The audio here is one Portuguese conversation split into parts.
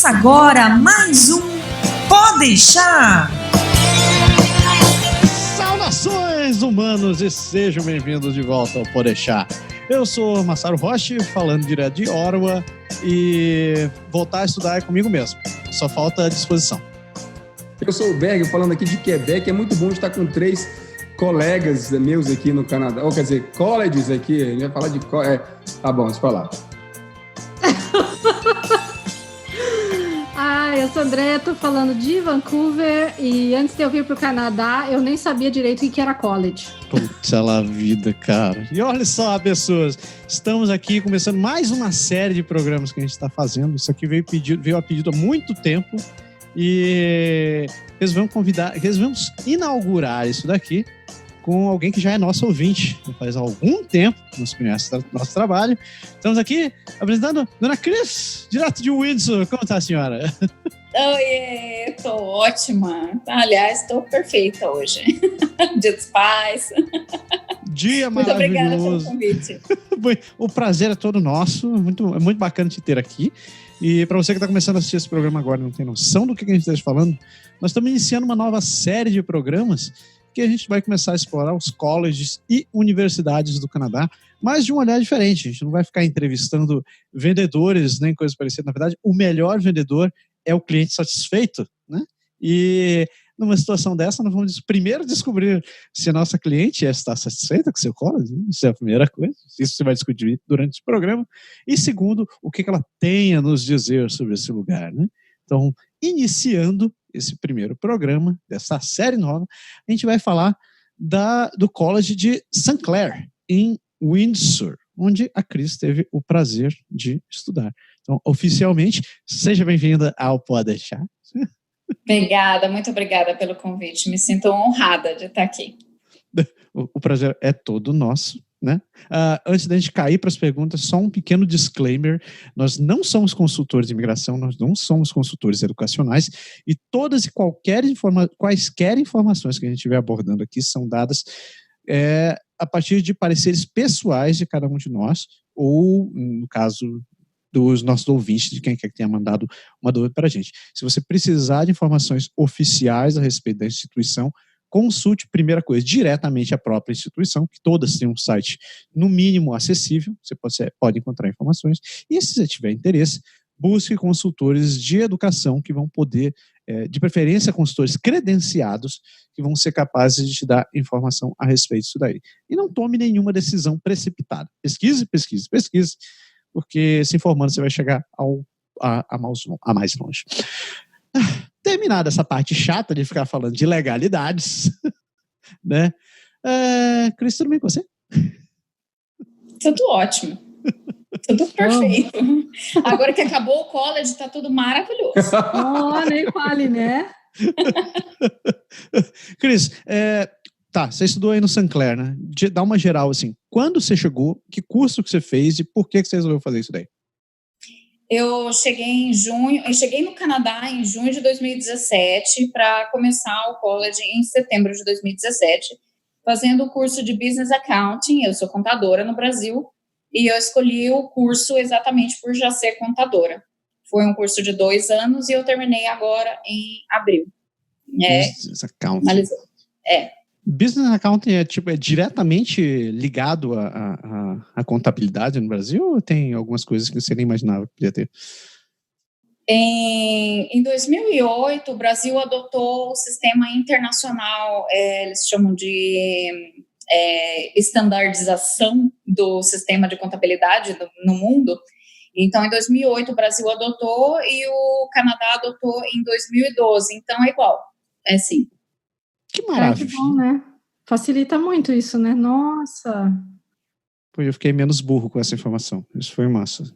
Começa agora mais um Pode Deixar! Saudações, humanos, e sejam bem-vindos de volta ao Pode Deixar. Eu sou Massaro Rocha, falando direto de Ottawa, e voltar a estudar é comigo mesmo. Só falta disposição. Eu sou o Berg, falando aqui de Quebec. É muito bom estar com 3 colegas meus aqui no Canadá. Ou quer dizer, colleges aqui. A gente vai falar de... Tá bom, deixa eu falar. Eu sou André, tô falando de Vancouver, e antes de eu vir pro Canadá, eu nem sabia direito o que era college. Puta lá vida, cara. E olha só, pessoas, estamos aqui começando mais uma série de programas que a gente está fazendo. Isso aqui veio a pedido há muito tempo e resolvemos inaugurar isso daqui com alguém que já é nosso ouvinte. Faz algum tempo que nos conhece nosso trabalho. Estamos aqui apresentando a Dona Cris, direto de Windsor. Como está a senhora? Oi, estou ótima. Aliás, estou perfeita hoje. Dia dos Pais. Dia muito maravilhoso. Obrigada pelo convite. O prazer é todo nosso. É muito bacana te ter aqui. E para você que está começando a assistir esse programa agora e não tem noção do que a gente está falando, nós estamos iniciando uma nova série de programas que a gente vai começar a explorar os colleges e universidades do Canadá, mas de um olhar diferente. A gente não vai ficar entrevistando vendedores, nem coisa parecida. Na verdade, o melhor vendedor é o cliente satisfeito, né? E numa situação dessa, nós vamos primeiro descobrir se a nossa cliente está satisfeita com o seu college. Isso é a primeira coisa. Isso você vai discutir durante o programa. E segundo, o que ela tem a nos dizer sobre esse lugar, né? Então, iniciando esse primeiro programa dessa série nova, a gente vai falar do College de St. Clair, em Windsor, onde a Cris teve o prazer de estudar. Então, oficialmente, seja bem-vinda ao Pode Deixar. Obrigada, muito obrigada pelo convite. Me sinto honrada de estar aqui. O prazer é todo nosso, né? Antes da gente cair para as perguntas, só um pequeno disclaimer: nós não somos consultores de imigração, nós não somos consultores educacionais, e todas e quaisquer informações que a gente estiver abordando aqui são dadas a partir de pareceres pessoais de cada um de nós, ou, no caso dos nossos ouvintes, de quem quer que tenha mandado uma dúvida para a gente. Se você precisar de informações oficiais a respeito da instituição, consulte, primeira coisa, diretamente a própria instituição, que todas têm um site, no mínimo, acessível, você pode encontrar informações, e se você tiver interesse, busque consultores de educação que vão poder, de preferência consultores credenciados, que vão ser capazes de te dar informação a respeito disso daí. E não tome nenhuma decisão precipitada. Pesquise, porque se informando você vai chegar a mais longe. Terminada essa parte chata de ficar falando de legalidades, né? Cris, tudo bem com você? Tudo ótimo. Tudo perfeito. Agora que acabou o college, tá tudo maravilhoso. Nem fale, né? Cris, você estudou aí no St. Clair, né? Dá uma geral, assim, quando você chegou, que curso que você fez e por que você resolveu fazer isso daí? Eu cheguei no Canadá em junho de 2017 para começar o college em setembro de 2017, fazendo o curso de Business Accounting. Eu sou contadora no Brasil e eu escolhi o curso exatamente por já ser contadora. Foi um curso de 2 anos e eu terminei agora em abril. Business Accounting. Business Accounting é diretamente ligado à contabilidade no Brasil, ou tem algumas coisas que você nem imaginava que podia ter? Em 2008, o Brasil adotou o sistema internacional, eles chamam de estandardização do sistema de contabilidade no mundo. Então, em 2008, o Brasil adotou e o Canadá adotou em 2012. Então, é igual. É sim. Que maravilha. Que bom, né? Facilita muito isso, né? Nossa! Pô, eu fiquei menos burro com essa informação. Isso foi massa.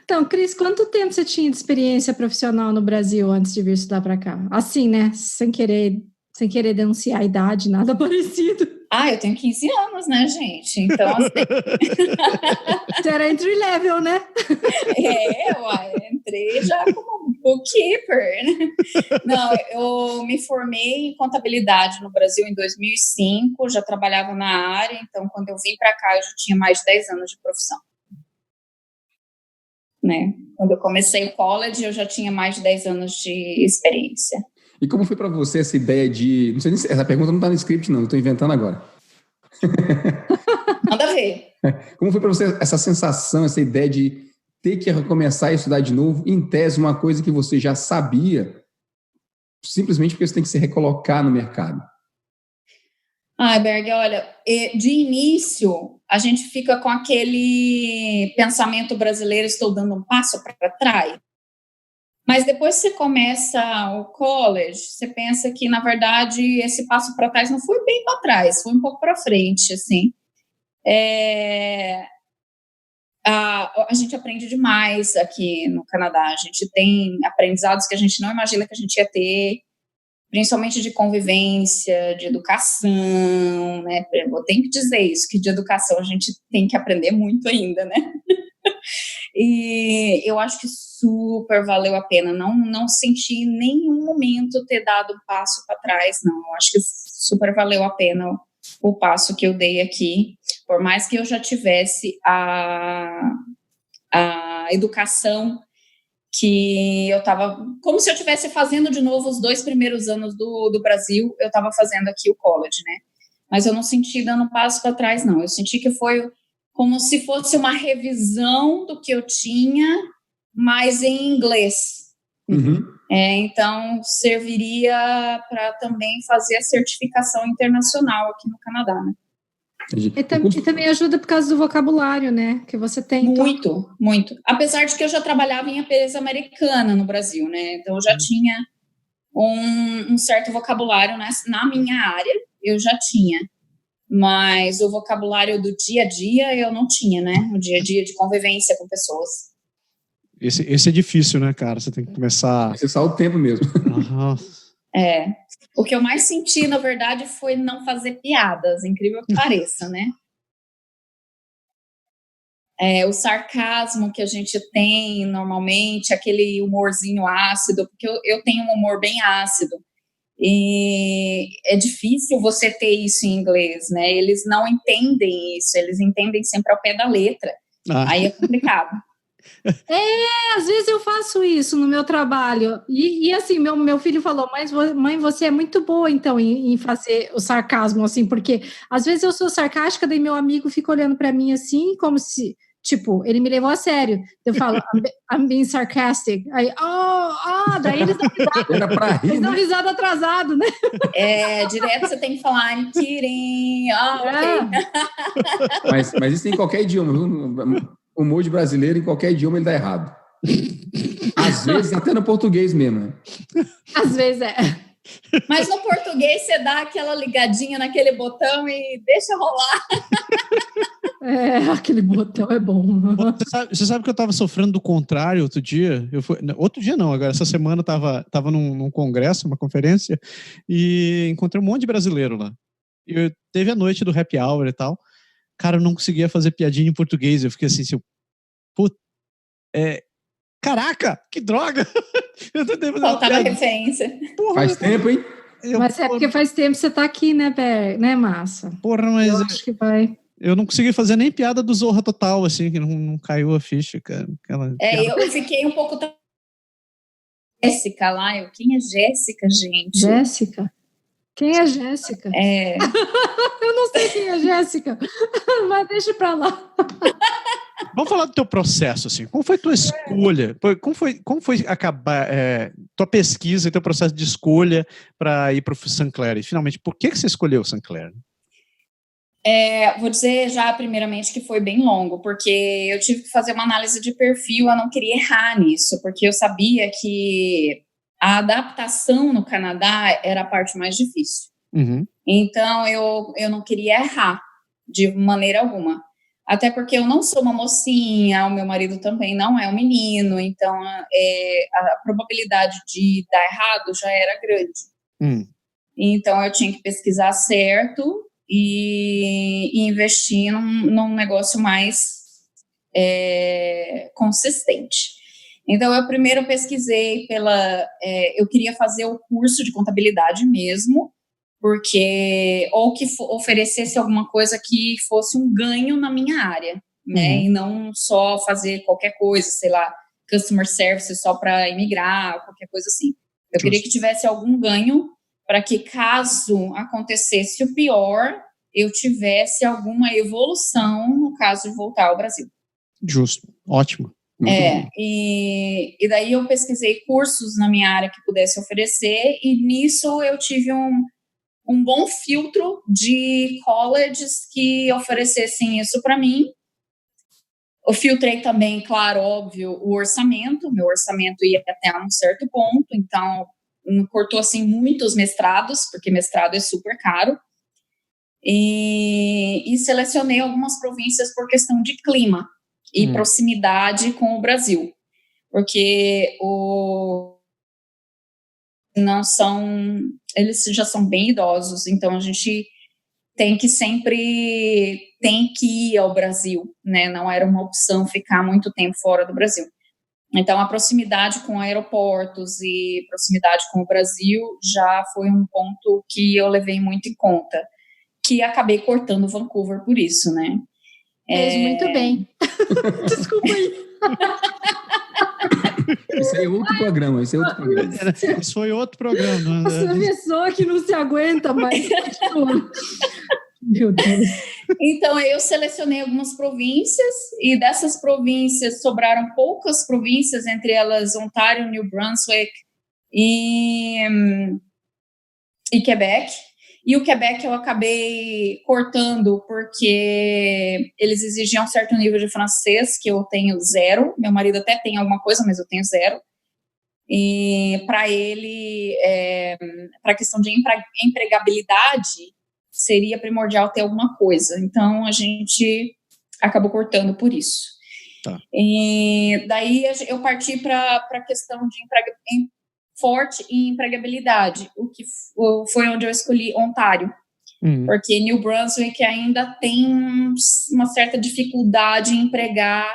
Então, Cris, quanto tempo você tinha de experiência profissional no Brasil antes de vir estudar para cá? Assim, né? Sem querer denunciar a idade, nada parecido. Eu tenho 15 anos, né, gente? Então, assim... Você era entry level, né? Eu entrei já como bookkeeper, né? Não, eu me formei em contabilidade no Brasil em 2005, já trabalhava na área, então quando eu vim para cá eu já tinha mais de 10 anos de profissão. né? Quando eu comecei o college, eu já tinha mais de 10 anos de experiência. E como foi para você essa ideia de... Não sei nem se essa pergunta não está no script, não. Eu estou inventando agora. Manda ver. Como foi para você essa sensação, essa ideia de ter que recomeçar a estudar de novo, em tese, uma coisa que você já sabia, simplesmente porque você tem que se recolocar no mercado? Berg, olha, de início, a gente fica com aquele pensamento brasileiro, estou dando um passo para trás. Mas depois que você começa o college, você pensa que, na verdade, esse passo para trás não foi bem para trás, foi um pouco para frente, assim. A gente aprende demais aqui no Canadá. A gente tem aprendizados que a gente não imagina que a gente ia ter, principalmente de convivência, de educação, né? Eu tenho que dizer isso, que de educação a gente tem que aprender muito ainda, né? E eu acho que super valeu a pena. Não senti em nenhum momento ter dado um passo para trás, não. Eu acho que super valeu a pena o passo que eu dei aqui. Por mais que eu já tivesse a educação que eu estava... Como se eu estivesse fazendo de novo os 2 primeiros anos do Brasil, eu estava fazendo aqui o college, né? Mas eu não senti dando passo para trás, não. Eu senti que foi como se fosse uma revisão do que eu tinha, mas em inglês. Uhum. Então, serviria para também fazer a certificação internacional aqui no Canadá, né? E também ajuda por causa do vocabulário, né? Que você tem. Muito, muito. Apesar de que eu já trabalhava em empresa americana no Brasil, né? Então, eu já tinha um certo vocabulário na minha área, eu já tinha. Mas o vocabulário do dia a dia eu não tinha, né? O dia a dia de convivência com pessoas. Esse é difícil, né, cara? Você tem que começar... Você só o tempo mesmo. Uhum. O que eu mais senti, na verdade, foi não fazer piadas, incrível que pareça, né? O sarcasmo que a gente tem normalmente, aquele humorzinho ácido, porque eu tenho um humor bem ácido. E é difícil você ter isso em inglês, né? Eles não entendem isso, eles entendem sempre ao pé da letra. Aí é complicado. Às vezes eu faço isso no meu trabalho. E assim, meu filho falou, mãe, você é muito boa, então, em fazer o sarcasmo, assim, porque às vezes eu sou sarcástica, daí meu amigo fica olhando para mim assim, como se... Tipo, ele me levou a sério. Eu falo, I'm being sarcastic. Aí, daí eles dão risada. Era pra rir, eles dão né? risada atrasado, né? Direto você tem que falar, I'm kidding. Ok. Mas isso em qualquer idioma, viu? O humor de brasileiro, em qualquer idioma, ele dá errado. Às vezes, até no português mesmo. Né? Às vezes é. Mas no português, você dá aquela ligadinha naquele botão e deixa rolar. Aquele botão é bom. Você sabe que eu estava sofrendo do contrário outro dia? Outro dia não, agora essa semana eu tava num congresso, uma conferência, e encontrei um monte de brasileiro lá. E teve a noite do happy hour e tal. Cara, eu não conseguia fazer piadinha em português. Eu fiquei assim, caraca, que droga! Eu tentei fazer faltava referência. Porra, faz tempo, hein? Mas é porque faz tempo que você tá aqui, né, Massa? Porra, mas eu acho que vai... Eu não consegui fazer nem piada do Zorra Total, assim, que não caiu a ficha, cara. Eu fiquei um pouco... Jéssica lá, quem é Jéssica, gente? Jéssica? Quem é Jéssica? Eu não sei quem é Jéssica, mas deixa pra lá. Vamos falar do teu processo, assim. Como foi tua escolha? Como foi acabar tua pesquisa e teu processo de escolha para ir para o St. Clair? E, finalmente, por que você escolheu o St. Clair? Vou dizer já, primeiramente, que foi bem longo, porque eu tive que fazer uma análise de perfil, eu não queria errar nisso, porque eu sabia que a adaptação no Canadá era a parte mais difícil. Uhum. Então, eu não queria errar de maneira alguma. Até porque eu não sou uma mocinha, o meu marido também não é um menino, então a probabilidade de dar errado já era grande. Então, eu tinha que pesquisar certo e investir num negócio mais consistente. Então, eu primeiro pesquisei eu queria fazer o curso de contabilidade mesmo, porque ou que oferecesse alguma coisa que fosse um ganho na minha área, né? E não só fazer qualquer coisa, sei lá, customer service só para imigrar, qualquer coisa assim. Eu queria que tivesse algum ganho para que, caso acontecesse o pior, eu tivesse alguma evolução no caso de voltar ao Brasil. Justo, ótimo. Muito bom. E daí eu pesquisei cursos na minha área que pudesse oferecer, e nisso eu tive um bom filtro de colleges que oferecessem isso para mim. Eu filtrei também, claro, óbvio, o orçamento. Meu orçamento ia até um certo ponto, então cortou assim muitos mestrados, porque mestrado é super caro. E selecionei algumas províncias por questão de clima e proximidade com o Brasil, porque eles já são bem idosos, então a gente tem que ir ao Brasil, né? Não era uma opção ficar muito tempo fora do Brasil. Então, a proximidade com aeroportos e proximidade com o Brasil já foi um ponto que eu levei muito em conta, que acabei cortando Vancouver por isso, né? Fez muito bem. Desculpa aí. Isso é outro programa, Isso foi outro programa. Essa pessoa que não se aguenta mais. Meu Deus. Então, eu selecionei algumas províncias, e dessas províncias sobraram poucas províncias, entre elas Ontário, New Brunswick e Quebec. E o Quebec eu acabei cortando porque eles exigiam um certo nível de francês, que eu tenho 0. Meu marido até tem alguma coisa, mas eu tenho 0. E para ele, para a questão de empregabilidade, seria primordial ter alguma coisa. Então, a gente acabou cortando por isso. Tá. E daí eu parti para a questão de forte em empregabilidade, o que foi onde eu escolhi Ontário, porque New Brunswick ainda tem uma certa dificuldade em empregar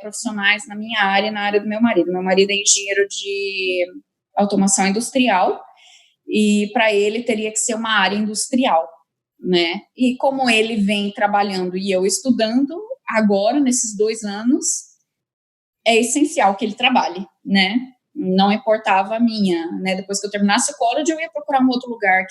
profissionais na minha área, na área do meu marido. Meu marido é engenheiro de automação industrial, e para ele teria que ser uma área industrial, né? E como ele vem trabalhando e eu estudando, agora, nesses 2 anos, é essencial que ele trabalhe, né? Não importava a minha, né? Depois que eu terminasse o college, eu ia procurar um outro lugar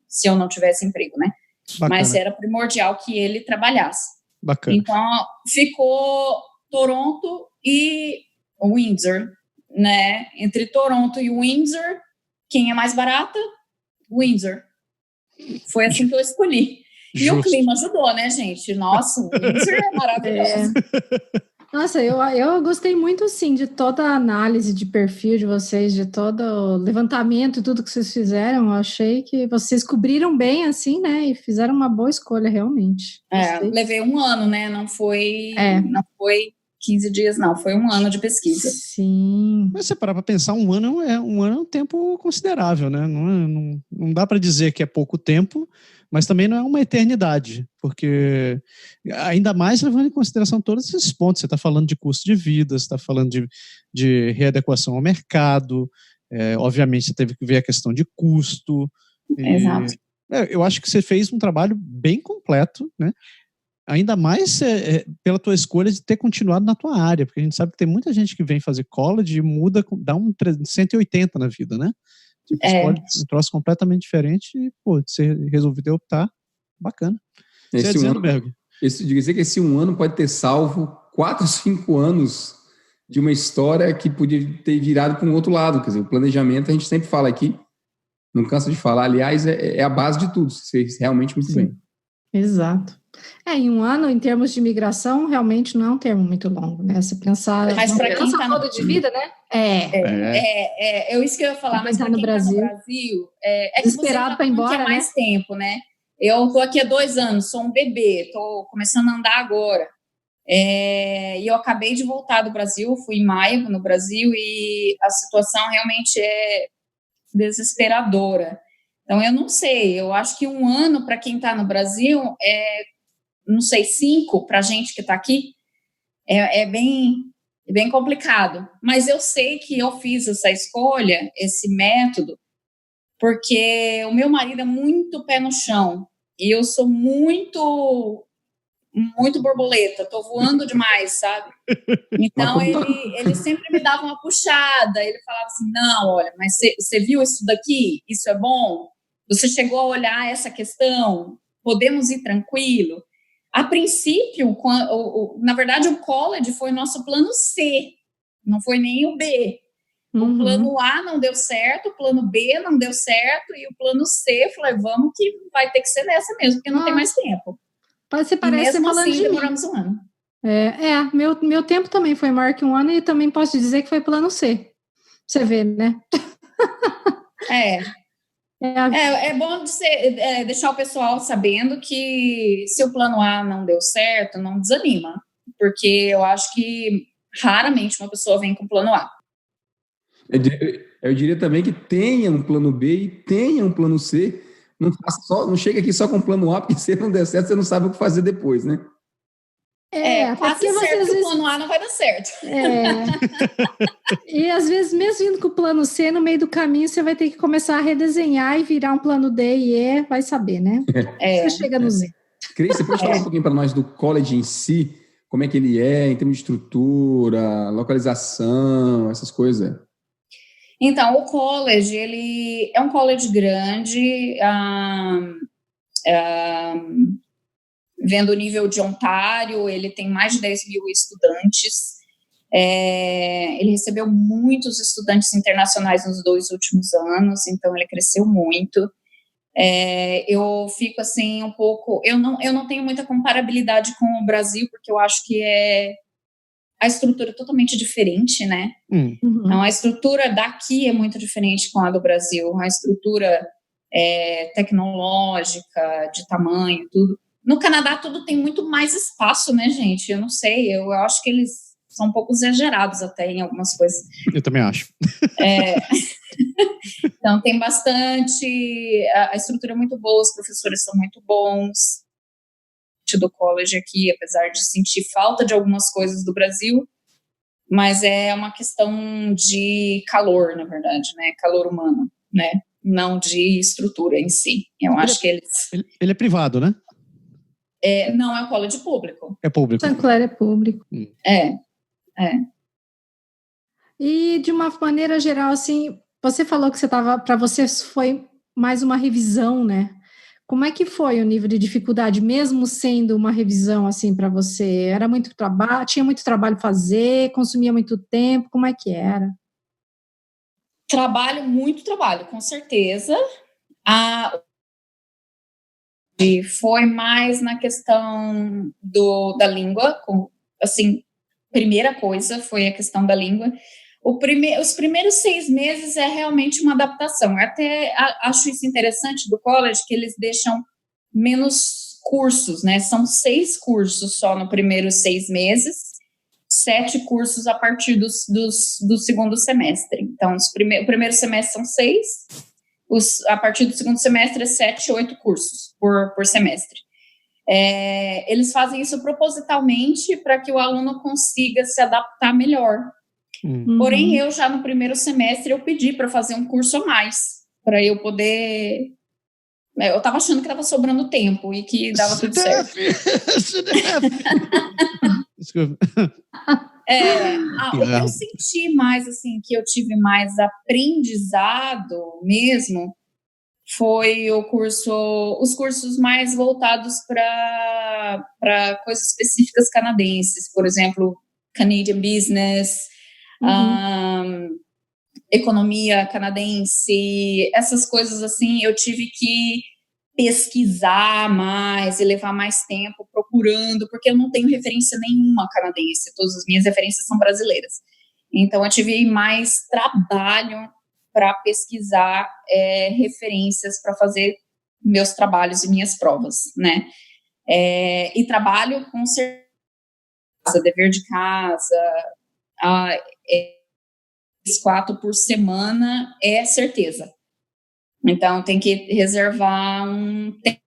se eu não tivesse emprego, né? Bacana. Mas era primordial que ele trabalhasse. Bacana. Então, ficou Toronto e Windsor, né? Entre Toronto e Windsor, quem é mais barata? Windsor. Foi assim que eu escolhi. E o clima ajudou, né, gente? Nossa, o Windsor é maravilhoso. Nossa, eu gostei muito, sim, de toda a análise de perfil de vocês, de todo o levantamento e tudo que vocês fizeram. Eu achei que vocês cobriram bem, assim, né? E fizeram uma boa escolha, realmente. Levei 1 ano, né? Não foi 15 dias, não. Foi 1 ano de pesquisa. Sim. Mas se parar para pensar, 1 ano é um tempo considerável, né? Não dá para dizer que é pouco tempo, mas também não é uma eternidade, porque ainda mais levando em consideração todos esses pontos. Você está falando de custo de vida, você está falando de readequação ao mercado, obviamente você teve que ver a questão de custo. Exato. Eu acho que você fez um trabalho bem completo, né? Ainda mais pela tua escolha de ter continuado na tua área, porque a gente sabe que tem muita gente que vem fazer college e muda, dá um 180 na vida, né? Tipo, escolhe um troço completamente diferente e, pô, você resolveu optar, bacana. Você ia dizendo, Berg? Dizer que esse 1 ano pode ter salvo 4, 5 anos de uma história que podia ter virado para um outro lado. Quer dizer, o planejamento, a gente sempre fala aqui, não cansa de falar, aliás, é a base de tudo. Você fez realmente muito bem. Exato. Em 1 ano, em termos de imigração, realmente não é um termo muito longo, né? Você pensar... Mas para quem está no de vida, né? Isso que eu ia falar, mas para quem está no Brasil, é que você desesperado para ir embora, quer mais tempo, né? Eu estou aqui há 2 anos, sou um bebê, estou começando a andar agora. E eu acabei de voltar do Brasil, fui em maio no Brasil, e a situação realmente é desesperadora. Então, eu não sei, eu acho que 1 ano para quem está no Brasil não sei, 5 para a gente que está aqui, é bem complicado. Mas eu sei que eu fiz essa escolha, esse método, porque o meu marido é muito pé no chão, e eu sou muito muito borboleta, tô voando demais, sabe? Então, ele sempre me dava uma puxada, ele falava assim, não, olha, mas você viu isso daqui? Isso é bom? Você chegou a olhar essa questão? Podemos ir tranquilo? A princípio, na verdade, o college foi nosso plano C, não foi nem o B. O plano A não deu certo, o plano B não deu certo, e o plano C, eu falei, vamos que vai ter que ser nessa mesmo, porque não tem mais tempo. Você parece e mesmo falando assim, de demoramos um ano. Meu tempo também foi maior que um ano, e também posso dizer que foi plano C. Você vê, né? É bom deixar o pessoal sabendo que se o plano A não deu certo, não desanima, porque eu acho que raramente uma pessoa vem com plano A. Eu diria também que tenha um plano B e tenha um plano C. Não chega aqui só com o plano A, porque se não der certo, você não sabe o que fazer depois, né? Quase certo que o plano A não vai dar certo. E às vezes, mesmo indo com o plano C, no meio do caminho, você vai ter que começar a redesenhar e virar um plano D e E, vai saber, né? Você chega no Z. Cris, você pode falar um pouquinho para nós do college em si? Como é que ele é, em termos de estrutura, localização, essas coisas? Então, o college, ele é um college grande, vendo o nível de Ontário, ele tem mais de 10 mil estudantes, ele recebeu muitos estudantes internacionais nos 2 últimos anos, então ele cresceu muito. Eu fico assim um pouco, eu não tenho muita comparabilidade com o Brasil, porque eu acho que a estrutura é totalmente diferente, né? Então, a estrutura daqui é muito diferente com a do Brasil, a estrutura tecnológica, de tamanho, tudo. No Canadá, tudo tem muito mais espaço, né, gente? Eu não sei, eu acho que eles são um pouco exagerados até em algumas coisas. Eu também acho. Então, tem bastante, a estrutura é muito boa, os professores são muito bons do college aqui, apesar de sentir falta de algumas coisas do Brasil, mas é uma questão de calor, na verdade, né? Calor humano, né? Não de estrutura em si. Eu acho que eles... Ele é privado, né? Não, é um college público. É público. St. Clair é público. E de uma maneira geral, assim, você falou que para você foi mais uma revisão, né? Como é que foi o nível de dificuldade, mesmo sendo uma revisão assim para você? Era muito trabalho, tinha muito trabalho a fazer, consumia muito tempo, como é que era? Muito trabalho, com certeza. E foi mais na questão da língua, assim, primeira coisa foi a questão da língua. Os primeiros 6 meses é realmente uma adaptação. Eu até acho isso interessante do college, que eles deixam menos cursos, né? São 6 cursos só no primeiros 6 meses, 7 cursos a partir do segundo semestre. Então, o primeiro semestre são 6, a partir do segundo semestre é 7, 8 cursos por semestre. Eles fazem isso propositalmente para que o aluno consiga se adaptar melhor. Porém, eu já no primeiro semestre eu pedi para fazer um curso a mais, para eu poder... Eu estava achando que estava sobrando tempo e que dava tudo certo. Desculpa. O que eu senti mais, assim, que eu tive mais aprendizado mesmo, foi os cursos mais voltados para coisas específicas canadenses, por exemplo, Canadian Business, economia canadense, essas coisas assim, eu tive que pesquisar mais e levar mais tempo procurando, porque eu não tenho referência nenhuma canadense, todas as minhas referências são brasileiras. Então, eu tive mais trabalho para pesquisar referências para fazer meus trabalhos e minhas provas, né? E trabalho com certeza, dever de casa, 4 por semana é certeza. Então, tem que reservar um tempo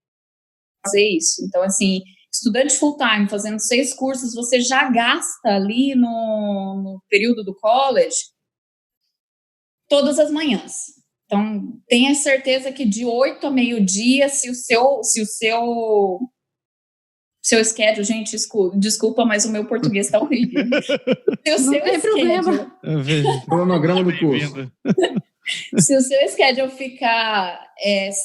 para fazer isso. Então, assim, estudante full-time, fazendo 6 cursos, você já gasta ali no período do college todas as manhãs. Então, tenha certeza que de 8 a meio-dia, se o seu seu schedule, gente, desculpa, mas o meu português está horrível. Não tem problema. Cronograma do curso. Se o seu schedule ficar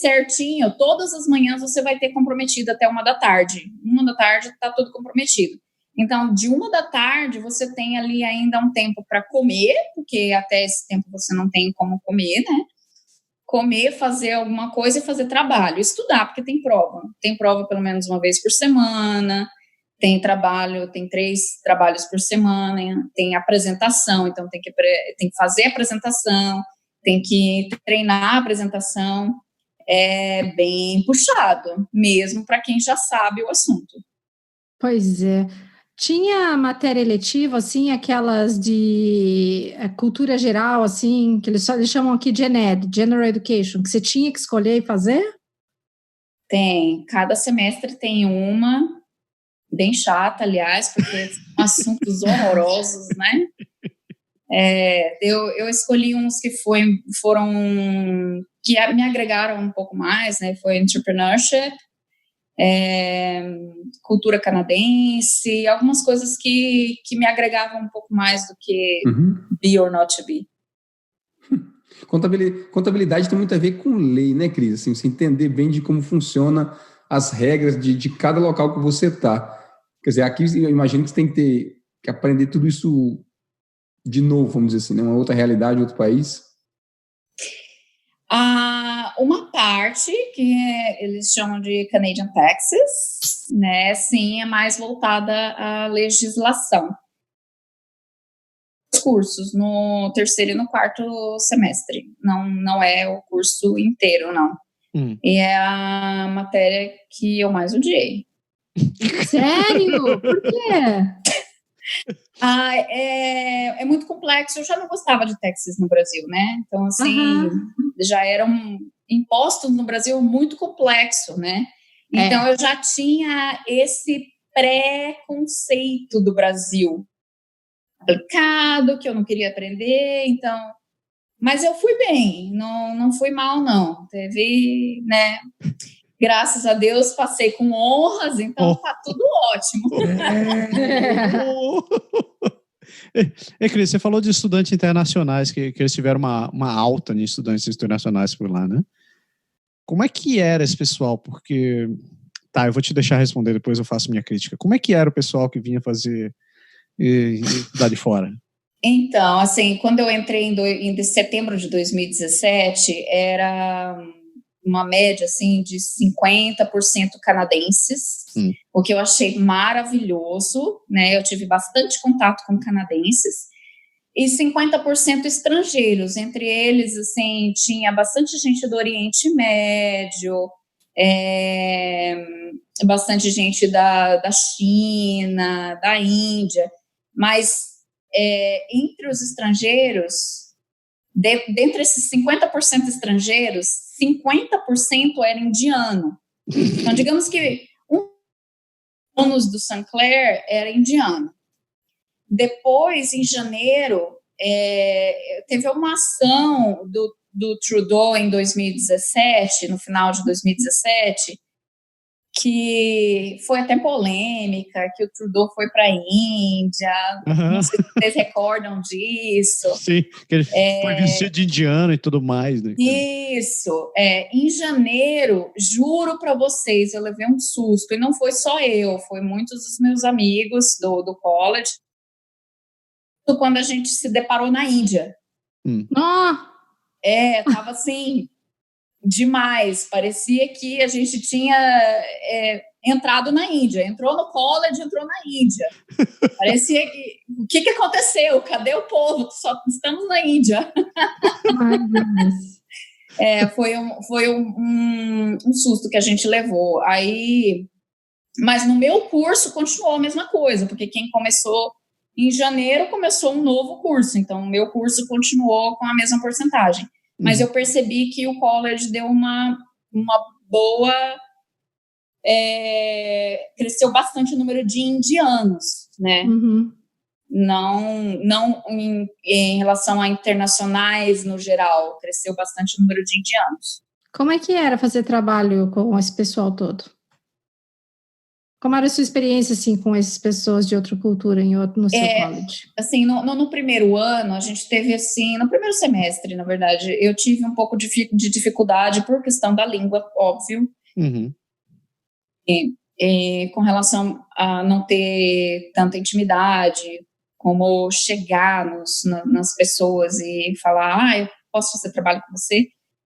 certinho, todas as manhãs você vai ter comprometido até 1 da tarde. 1 da tarde está tudo comprometido. Então, de 1 da tarde, você tem ali ainda um tempo para comer, porque até esse tempo você não tem como comer, né? Comer, fazer alguma coisa e fazer trabalho. Estudar, porque tem prova. Tem prova pelo menos uma vez por semana, tem 3 trabalhos por semana, tem apresentação, então tem que fazer a apresentação, tem que treinar a apresentação. É bem puxado, mesmo para quem já sabe o assunto. Pois é. Tinha matéria eletiva, assim, aquelas de cultura geral, assim, que eles chamam aqui de GENED, General Education, que você tinha que escolher e fazer? Tem. Cada semestre tem uma, bem chata, aliás, porque são assuntos horrorosos, né? Eu escolhi uns que que me agregaram um pouco mais, né? Foi Entrepreneurship, cultura canadense, algumas coisas que me agregavam um pouco mais do que be or not to be. Contabilidade tem muito a ver com lei, né, Cris? Assim, você entender bem de como funciona as regras de cada local que você está. Quer dizer, aqui eu imagino que você tem que aprender tudo isso de novo, vamos dizer assim, né? Uma outra realidade, outro país. Uma parte que eles chamam de Canadian Taxes, né? Sim, é mais voltada à legislação. Os cursos no 3º e no 4º semestre, não é o curso inteiro, não. E é a matéria que eu mais odiei. Sério? Por quê? É muito complexo. Eu já não gostava de taxas no Brasil, né? Então, assim, já eram impostos no Brasil muito complexo, né? Então, eu já tinha esse preconceito do Brasil aplicado, que eu não queria aprender, então... Mas eu fui bem, não fui mal, não. Teve, né... Graças a Deus, passei com honras, então tá tudo ótimo. Cris, você falou de estudantes internacionais, que eles tiveram uma alta de estudantes internacionais por lá, né? Como é que era esse pessoal? Porque... Tá, eu vou te deixar responder, depois eu faço minha crítica. Como é que era o pessoal que vinha fazer lá de fora? Então, assim, quando eu entrei em setembro de 2017, era... uma média, assim, de 50% canadenses, o que eu achei maravilhoso, né? Eu tive bastante contato com canadenses, e 50% estrangeiros, entre eles, assim, tinha bastante gente do Oriente Médio, bastante gente da China, da Índia, mas entre os estrangeiros, dentre esses 50% estrangeiros, 50% era indiano. Então, digamos que um alunos do St. Clair era indiano. Depois, em janeiro, teve uma ação do Trudeau em 2017, no final de 2017, que foi até polêmica, que o Trudeau foi para a Índia, não sei se vocês recordam disso. Sim, que ele foi vestido de indiano e tudo mais. Né? Isso, em janeiro, juro para vocês, eu levei um susto, e não foi só eu, foi muitos dos meus amigos do college, quando a gente se deparou na Índia. Tava assim... demais, parecia que a gente tinha entrado na Índia, entrou no college, entrou na Índia, parecia que, o que aconteceu, cadê o povo, só estamos na Índia. Foi um susto que a gente levou, aí, mas no meu curso continuou a mesma coisa, porque quem começou em janeiro começou um novo curso, então o meu curso continuou com a mesma porcentagem. Mas eu percebi que o college deu uma boa... cresceu bastante o número de indianos, né? Não em relação a internacionais no geral, cresceu bastante o número de indianos. Como é que era fazer trabalho com esse pessoal todo? Como era a sua experiência, assim, com essas pessoas de outra cultura no seu college? Assim, no primeiro ano, a gente teve, assim, no primeiro semestre, na verdade, eu tive um pouco de dificuldade por questão da língua, óbvio. Uhum. Com relação a não ter tanta intimidade, como chegar nas pessoas e falar, eu posso fazer trabalho com você?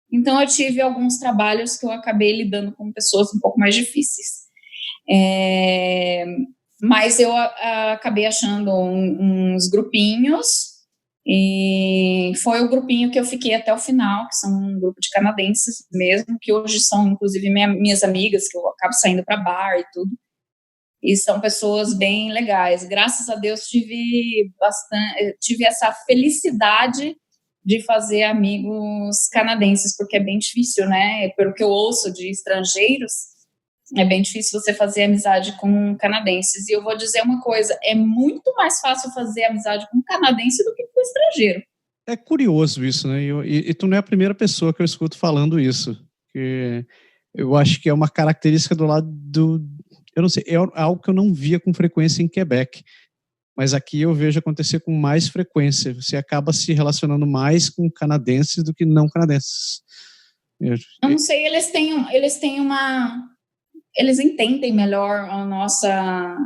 Então, eu tive alguns trabalhos que eu acabei lidando com pessoas um pouco mais difíceis. Mas eu acabei achando uns grupinhos, e foi o grupinho que eu fiquei até o final, que são um grupo de canadenses mesmo, que hoje são, inclusive, minhas amigas, que eu acabo saindo para bar e tudo, e são pessoas bem legais. Graças a Deus tive essa felicidade de fazer amigos canadenses, porque é bem difícil, né? Pelo que eu ouço de estrangeiros, é bem difícil você fazer amizade com canadenses. E eu vou dizer uma coisa, é muito mais fácil fazer amizade com canadense do que com estrangeiro. É curioso isso, né? E tu não é a primeira pessoa que eu escuto falando isso. Que eu acho que é uma característica do lado do... Eu não sei, é algo que eu não via com frequência em Quebec. Mas aqui eu vejo acontecer com mais frequência. Você acaba se relacionando mais com canadenses do que não canadenses. Eu não sei, eles têm uma... Eles entendem melhor a nossa...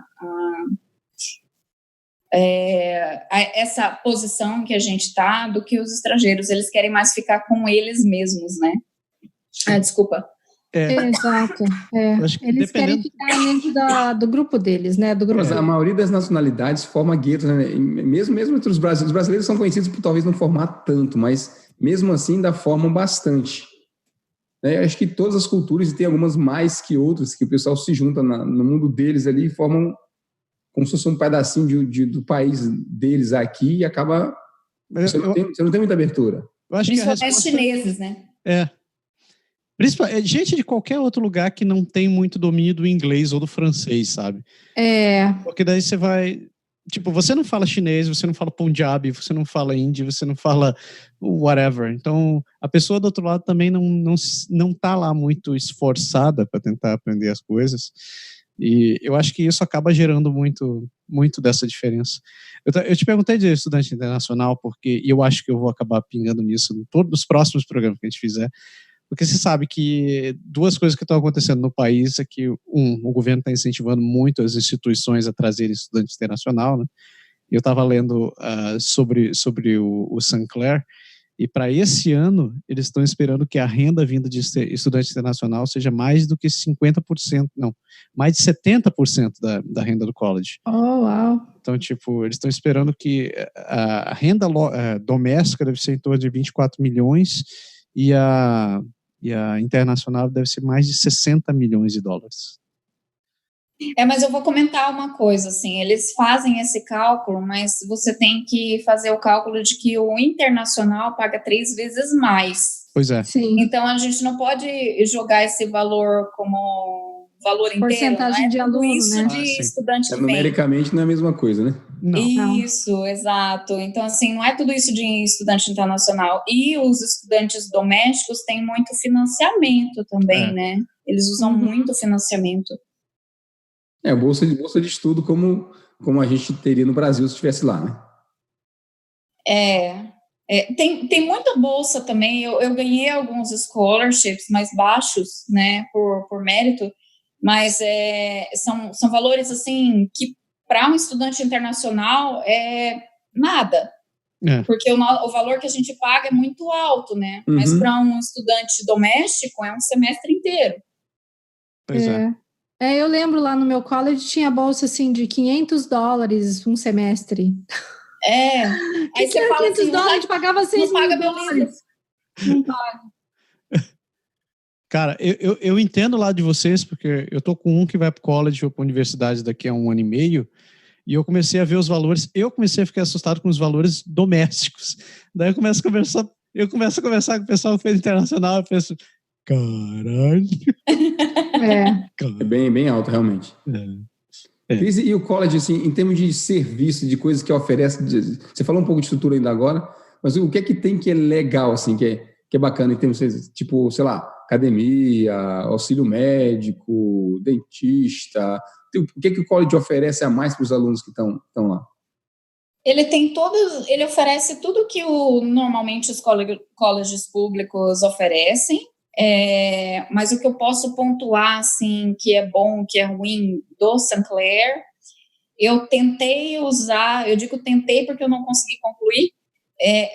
essa posição que a gente está do que os estrangeiros. Eles querem mais ficar com eles mesmos, né? Desculpa. Exato. Eles querem ficar dentro do grupo deles, né? Do grupo. Mas a maioria das nacionalidades forma guetos, né? Mesmo entre os brasileiros são conhecidos por talvez não formar tanto, mas mesmo assim ainda formam bastante. Acho que todas as culturas, e tem algumas mais que outras, que o pessoal se junta no mundo deles ali e formam como se fosse um pedacinho do país deles aqui e acaba... Você não tem muita abertura. Eu acho principalmente que chineses, né? Gente de qualquer outro lugar que não tem muito domínio do inglês ou do francês, sabe? Porque daí você vai... Tipo, você não fala chinês, você não fala Punjabi, você não fala hindi, você não fala whatever. Então, a pessoa do outro lado também não tá lá muito esforçada para tentar aprender as coisas. E eu acho que isso acaba gerando muito, muito dessa diferença. Eu te perguntei de estudante internacional, porque eu acho que eu vou acabar pingando nisso em todos os próximos programas que a gente fizer. Porque você sabe que duas coisas que estão acontecendo no país é que, o governo está incentivando muito as instituições a trazerem estudante internacional, né? Eu estava lendo sobre o Sinclair, e para esse ano, eles estão esperando que a renda vinda de estudante internacional seja mais do que 50%, não, mais de 70% da renda do college. Oh, uau! Então, tipo, eles estão esperando que a renda doméstica deve ser em torno de 24 milhões e a internacional deve ser mais de 60 milhões de dólares. Mas eu vou comentar uma coisa, assim, eles fazem esse cálculo, mas você tem que fazer o cálculo de que o internacional paga 3 vezes mais. Pois é. Sim. Então, a gente não pode jogar esse valor como valor inteiro, porcentagem de aluno, isso né? de estudante que vem. Numericamente não é a mesma coisa, né? Não. Isso, exato. Então, assim, não é tudo isso de estudante internacional. E os estudantes domésticos têm muito financiamento também, né? Eles usam muito financiamento. Bolsa de estudo como a gente teria no Brasil se estivesse lá, né? Tem muita bolsa também. Eu ganhei alguns scholarships mais baixos, né, por mérito, mas são valores, assim, que para um estudante internacional é nada. Porque o valor que a gente paga é muito alto, né? Uhum. Mas para um estudante doméstico é um semestre inteiro. Pois é. Eu lembro lá no meu college tinha bolsa assim de $500 um semestre. Aí você fala assim, $500, a gente pagava $6 mil. Não paga meu livro. Não paga. Cara, eu entendo lá de vocês, porque eu tô com um que vai para college ou para universidade daqui a 1 ano e meio, e eu comecei a ver os valores, eu comecei a ficar assustado com os valores domésticos. Daí eu começo a conversar com o pessoal que fez internacional, eu penso, caralho. É bem, bem alto, realmente. Cris, e o college, assim, em termos de serviço, de coisas que oferece, você falou um pouco de estrutura ainda agora, mas o que é que tem que é legal, assim, que é bacana em termos, tipo, sei lá, academia, auxílio médico, dentista? O que o college oferece a mais para os alunos que estão lá? Ele oferece tudo que normalmente os colleges públicos oferecem, mas o que eu posso pontuar, assim, que é bom, que é ruim do St. Clair, eu tentei usar, eu digo tentei porque eu não consegui concluir,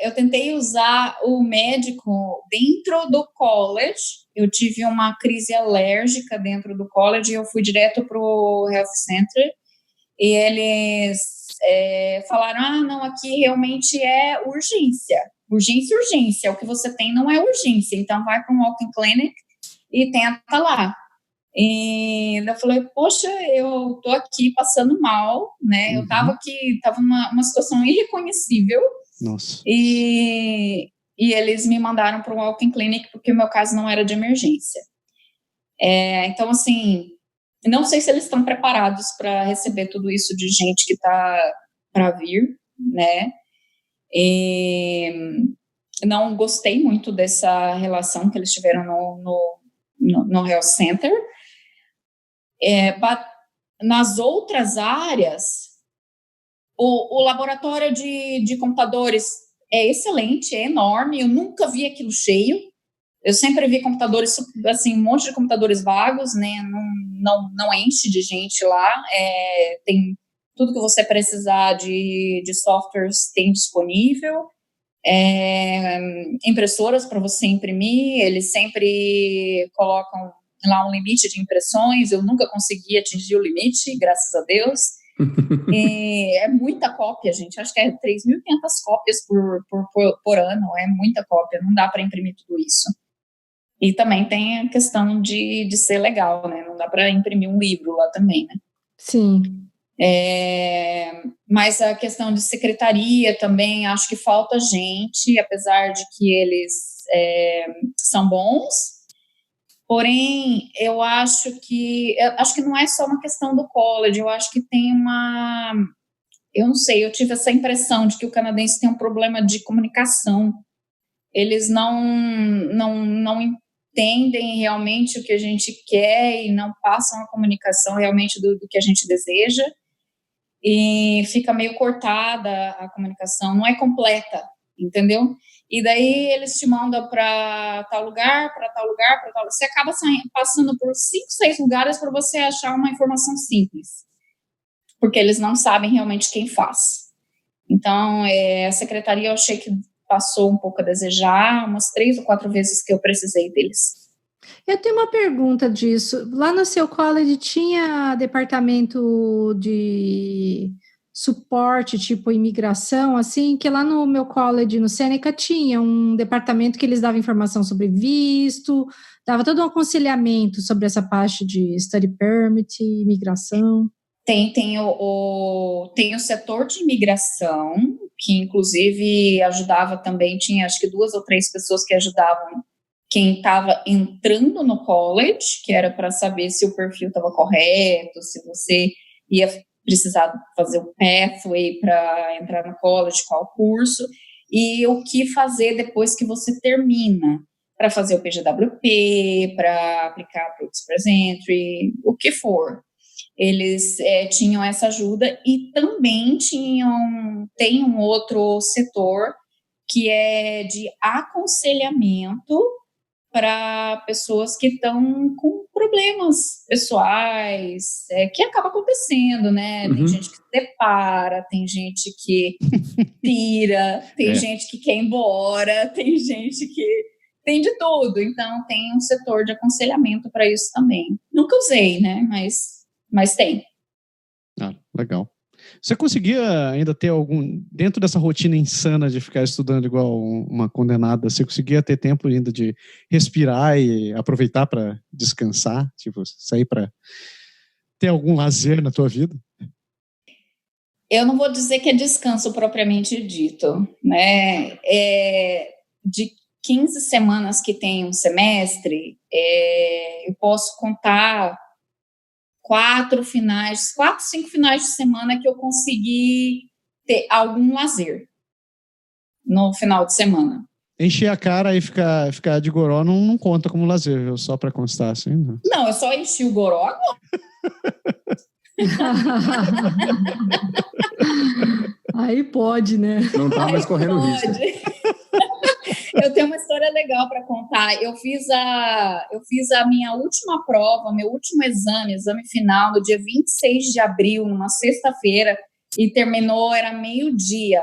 eu tentei usar o médico dentro do college. Eu tive uma crise alérgica dentro do college e eu fui direto para o Health Center e eles falaram, não, aqui realmente é urgência, o que você tem não é urgência, então vai para um walk-in clinic e tenta lá. E eu falei, poxa, eu tô aqui passando mal, né? Eu tava uma situação irreconhecível. Nossa. E eles me mandaram para um walk-in clinic porque o meu caso não era de emergência. Então, assim, não sei se eles estão preparados para receber tudo isso de gente que está para vir, né? E não gostei muito dessa relação que eles tiveram no Health Center. Nas outras áreas, o laboratório de computadores é excelente, é enorme, eu nunca vi aquilo cheio, eu sempre vi computadores, assim, um monte de computadores vagos, né, não enche de gente lá, tem tudo que você precisar de softwares tem disponível, impressoras para você imprimir, eles sempre colocam lá um limite de impressões, eu nunca consegui atingir o limite, graças a Deus. É muita cópia, gente, acho que é 3.500 cópias por ano, é muita cópia, não dá para imprimir tudo isso. E também tem a questão de ser legal, né, não dá para imprimir um livro lá também, né. Sim. Mas a questão de secretaria também, acho que falta gente, apesar de que eles são bons. Porém, eu acho que não é só uma questão do college, eu acho que tem eu não sei, eu tive essa impressão de que o canadense tem um problema de comunicação. Eles não entendem realmente o que a gente quer e não passam a comunicação realmente do que a gente deseja. E fica meio cortada a comunicação, não é completa, entendeu? E daí eles te mandam para tal lugar, você acaba passando por 5, 6 lugares para você achar uma informação simples, porque eles não sabem realmente quem faz. Então, a secretaria eu achei que passou um pouco a desejar, umas 3 ou 4 vezes que eu precisei deles. Eu tenho uma pergunta disso. Lá no seu college tinha departamento de suporte, tipo imigração, assim, que lá no meu college, no Seneca, tinha um departamento que eles davam informação sobre visto, dava todo um aconselhamento sobre essa parte de study permit, imigração. Tem o setor de imigração, que inclusive ajudava também, tinha acho que 2 ou 3 pessoas que ajudavam quem estava entrando no college, que era para saber se o perfil estava correto, se você ia precisar fazer o pathway para entrar no college, qual curso, e o que fazer depois que você termina, para fazer o PGWP, para aplicar para o Express Entry, o que for. Eles tinham essa ajuda e também tem um outro setor que é de aconselhamento para pessoas que estão com problemas pessoais, que acaba acontecendo, né? Tem gente que se separa, tem gente que pira, tem gente que quer ir embora, tem gente que tem de tudo. Então, tem um setor de aconselhamento para isso também. Nunca usei, né? Mas tem. Ah, legal. Você conseguia ainda ter dentro dessa rotina insana de ficar estudando igual uma condenada, você conseguia ter tempo ainda de respirar e aproveitar para descansar, tipo, sair para ter algum lazer na tua vida? Eu não vou dizer que é descanso propriamente dito, né? De 15 semanas que tem um semestre, eu posso contar 4, 5 finais de semana que eu consegui ter algum lazer no final de semana. Encher a cara e ficar de goró não conta como lazer, viu? Só pra constar, assim. Não, Não, eu só enchi o goró. Aí pode, né? Não tá mais correndo risco. Eu tenho uma história legal para contar. Eu fiz a minha última prova, meu último exame final, no dia 26 de abril, numa sexta-feira, e terminou, era meio-dia.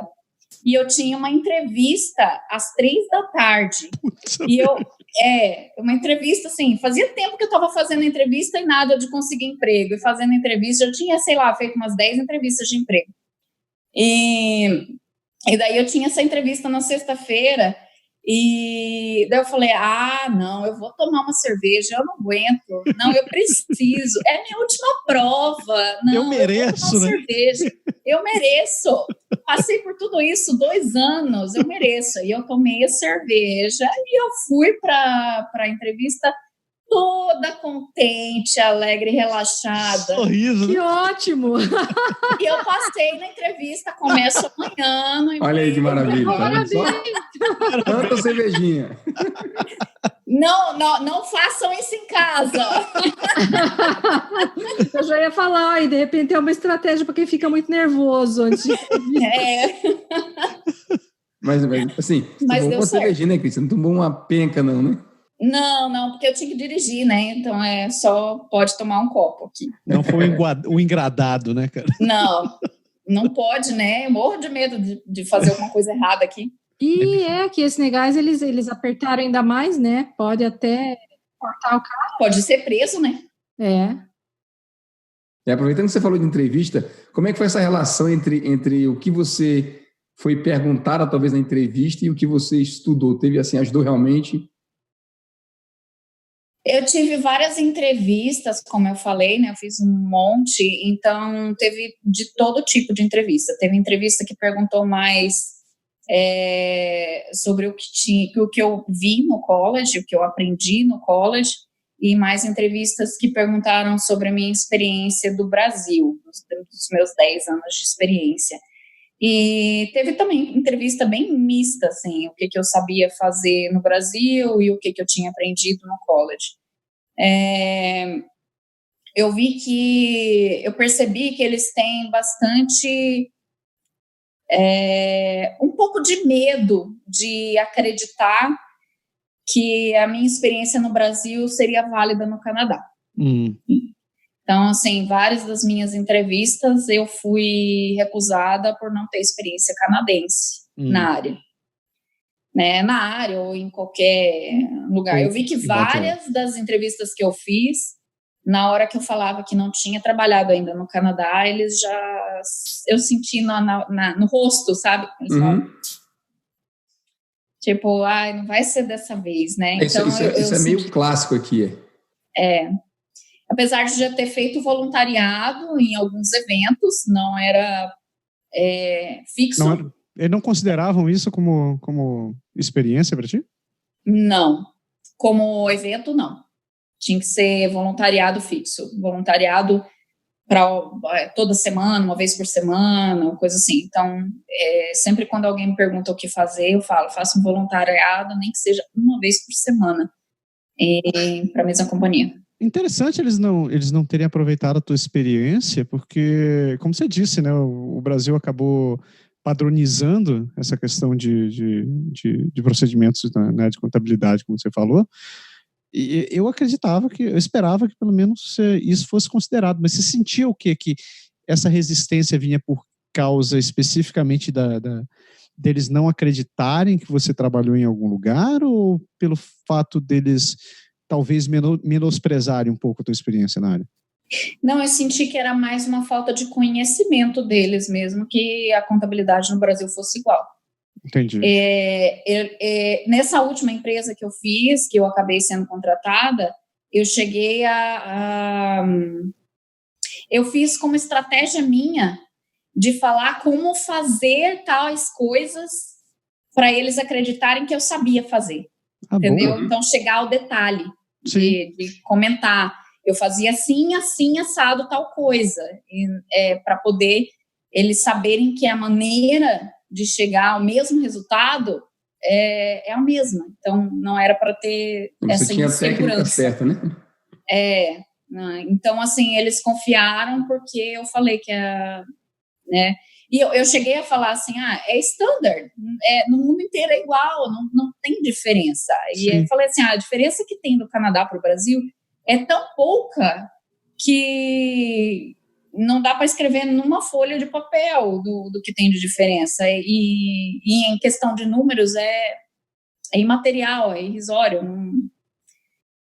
E eu tinha uma entrevista às 3 da tarde. Uma entrevista, assim, fazia tempo que eu estava fazendo entrevista e nada de conseguir emprego. E fazendo entrevista, eu tinha, sei lá, feito umas 10 entrevistas de emprego. E daí eu tinha essa entrevista na sexta-feira, e daí eu falei, não, eu vou tomar uma cerveja, eu não aguento, não, eu preciso, é minha última prova, não, eu mereço, vou tomar né? cerveja, eu mereço, passei por tudo isso, 2 anos, eu mereço, e eu tomei a cerveja, e eu fui para a entrevista toda contente, alegre, relaxada. Sorriso, Que né? ótimo! E eu passei na entrevista, começo amanhã. Olha aí que maravilha. Tá vendo só? Tanta cervejinha. Não façam isso em casa. Eu já ia falar, e de repente é uma estratégia para quem fica muito nervoso antes de... Mas assim, Mas tomou deu uma certo. cervejinha, né, Cris? Você não tomou uma penca, não, né? Não, porque eu tinha que dirigir, né? Então só pode tomar um copo aqui. Não foi o engradado, né, cara? Não pode, né? Eu morro de medo de fazer alguma coisa errada aqui. E que esse negócio eles apertaram ainda mais, né? Pode até cortar o carro. Pode ser preso, né? Aproveitando que você falou de entrevista, como é que foi essa relação entre o que você foi perguntado, talvez, na entrevista e o que você estudou? Ajudou realmente? Eu tive várias entrevistas, como eu falei, né? Eu fiz um monte, então teve de todo tipo de entrevista. Teve entrevista que perguntou mais sobre o que eu vi no college, o que eu aprendi no college, e mais entrevistas que perguntaram sobre a minha experiência do Brasil, dos meus 10 anos de experiência. E teve também entrevista bem mista, assim, o que eu sabia fazer no Brasil e o que eu tinha aprendido no college. Eu percebi que eles têm bastante, um pouco de medo de acreditar que a minha experiência no Brasil seria válida no Canadá. Então, assim, várias das minhas entrevistas eu fui recusada por não ter experiência canadense na área. Né, na área ou em qualquer lugar. Eu vi que várias das entrevistas que eu fiz, na hora que eu falava que não tinha trabalhado ainda no Canadá, eu senti no rosto, sabe? Tipo, não vai ser dessa vez, né? Então, isso é meio clássico aqui. Apesar de já ter feito voluntariado em alguns eventos, não era fixo. Eles não consideravam isso como experiência para ti? Não. Como evento, não. Tinha que ser voluntariado fixo. Voluntariado para toda semana, uma vez por semana, coisa assim. Então, sempre quando alguém me pergunta o que fazer, eu falo, faço um voluntariado, nem que seja uma vez por semana, para a mesma companhia. Interessante eles não terem aproveitado a tua experiência, porque, como você disse, né, o Brasil acabou padronizando essa questão de procedimentos na área de contabilidade, como você falou, e eu esperava que pelo menos isso fosse considerado, mas você sentia o quê? Que essa resistência vinha por causa especificamente deles não acreditarem que você trabalhou em algum lugar, ou pelo fato deles talvez menosprezarem um pouco a tua experiência na área? Não, eu senti que era mais uma falta de conhecimento deles mesmo, que a contabilidade no Brasil fosse igual. Entendi. Nessa última empresa que eu fiz, que eu acabei sendo contratada, eu cheguei eu fiz como estratégia minha de falar como fazer tais coisas para eles acreditarem que eu sabia fazer. Entendeu? Boa. Então, chegar ao detalhe de comentar. Eu fazia assim, assado, tal coisa. Para poder eles saberem que a maneira de chegar ao mesmo resultado é a mesma. Então, não era para ter essa Você tinha a técnica certa, né? Então, assim, eles confiaram porque eu falei que né? E eu cheguei a falar assim, é standard, no mundo inteiro é igual, não tem diferença. E eu falei assim, a diferença que tem do Canadá para o Brasil é tão pouca que não dá para escrever numa folha de papel do que tem de diferença. E em questão de números é imaterial, é irrisório,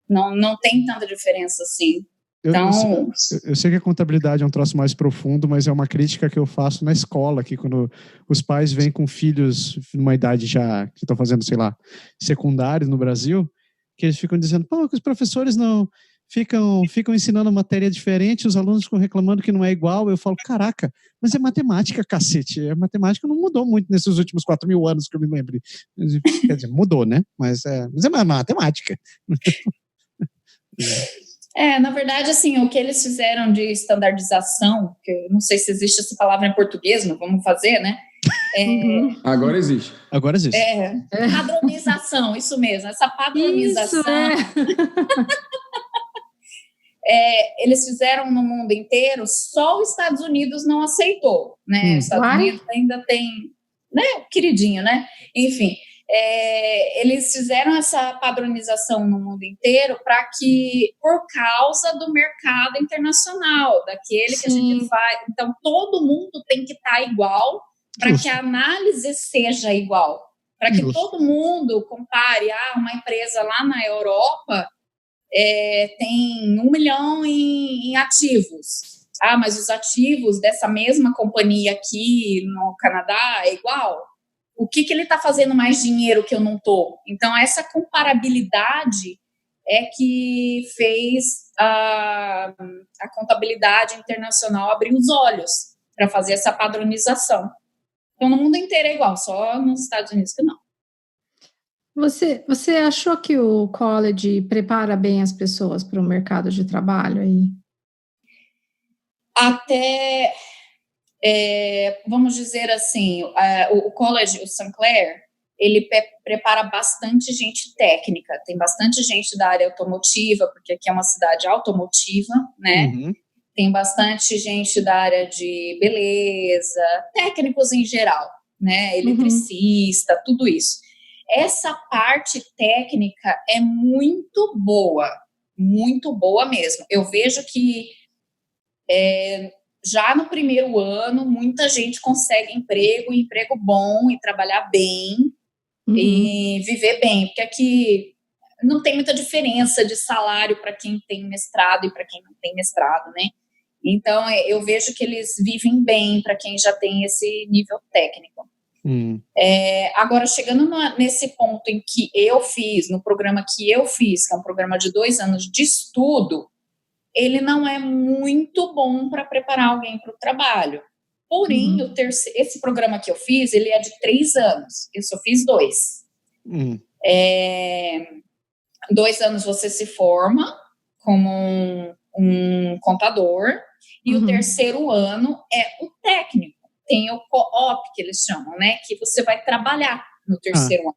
não tem tanta diferença assim. Então, eu sei que a contabilidade é um troço mais profundo, mas é uma crítica que eu faço na escola, que quando os pais vêm com filhos numa idade já que estão fazendo, sei lá, secundário no Brasil, que eles ficam dizendo, pô, que os professores não ficam ensinando matéria diferente, os alunos ficam reclamando que não é igual. Eu falo, caraca, mas é matemática, cacete. A matemática não mudou muito nesses últimos 4.000 anos que eu me lembre. Quer dizer, mudou, né? Mas é matemática. Na verdade, assim, o que eles fizeram de standardização, que eu não sei se existe essa palavra em português, mas vamos fazer, né? Agora existe. Agora existe. Padronização, isso mesmo, essa padronização. Eles fizeram no mundo inteiro, só os Estados Unidos não aceitou, né? Os Estados Unidos ainda tem, né? Queridinho, né? Enfim. Eles fizeram essa padronização no mundo inteiro por causa do mercado internacional, daquele que a gente faz. Então, todo mundo tem que estar igual para que a análise seja igual. Para que todo mundo compare. Uma empresa lá na Europa tem 1 milhão em ativos. Mas os ativos dessa mesma companhia aqui no Canadá é igual. O que ele está fazendo mais dinheiro que eu não estou? Então, essa comparabilidade é que fez a contabilidade internacional abrir os olhos para fazer essa padronização. Então, no mundo inteiro é igual, só nos Estados Unidos que não. Você achou que o college prepara bem as pessoas para o mercado de trabalho aí? Até... vamos dizer assim, o college, o Sinclair, ele prepara bastante gente técnica, tem bastante gente da área automotiva, porque aqui é uma cidade automotiva, né? Uhum. Tem bastante gente da área de beleza, técnicos em geral, né? Eletricista, tudo isso. Essa parte técnica é muito boa mesmo. Eu vejo que já no primeiro ano, muita gente consegue emprego bom e trabalhar bem e viver bem, porque aqui não tem muita diferença de salário para quem tem mestrado e para quem não tem mestrado, né? Então, eu vejo que eles vivem bem para quem já tem esse nível técnico. Agora, chegando nesse ponto em que eu fiz, no programa que eu fiz, que é um programa de 2 anos de estudo, ele não é muito bom para preparar alguém para o trabalho. Porém, esse programa que eu fiz, ele é de 3 anos. Eu só fiz 2. 2 anos você se forma como um contador e o terceiro ano é o técnico. Tem o co-op, que eles chamam, né? Que você vai trabalhar no terceiro ano.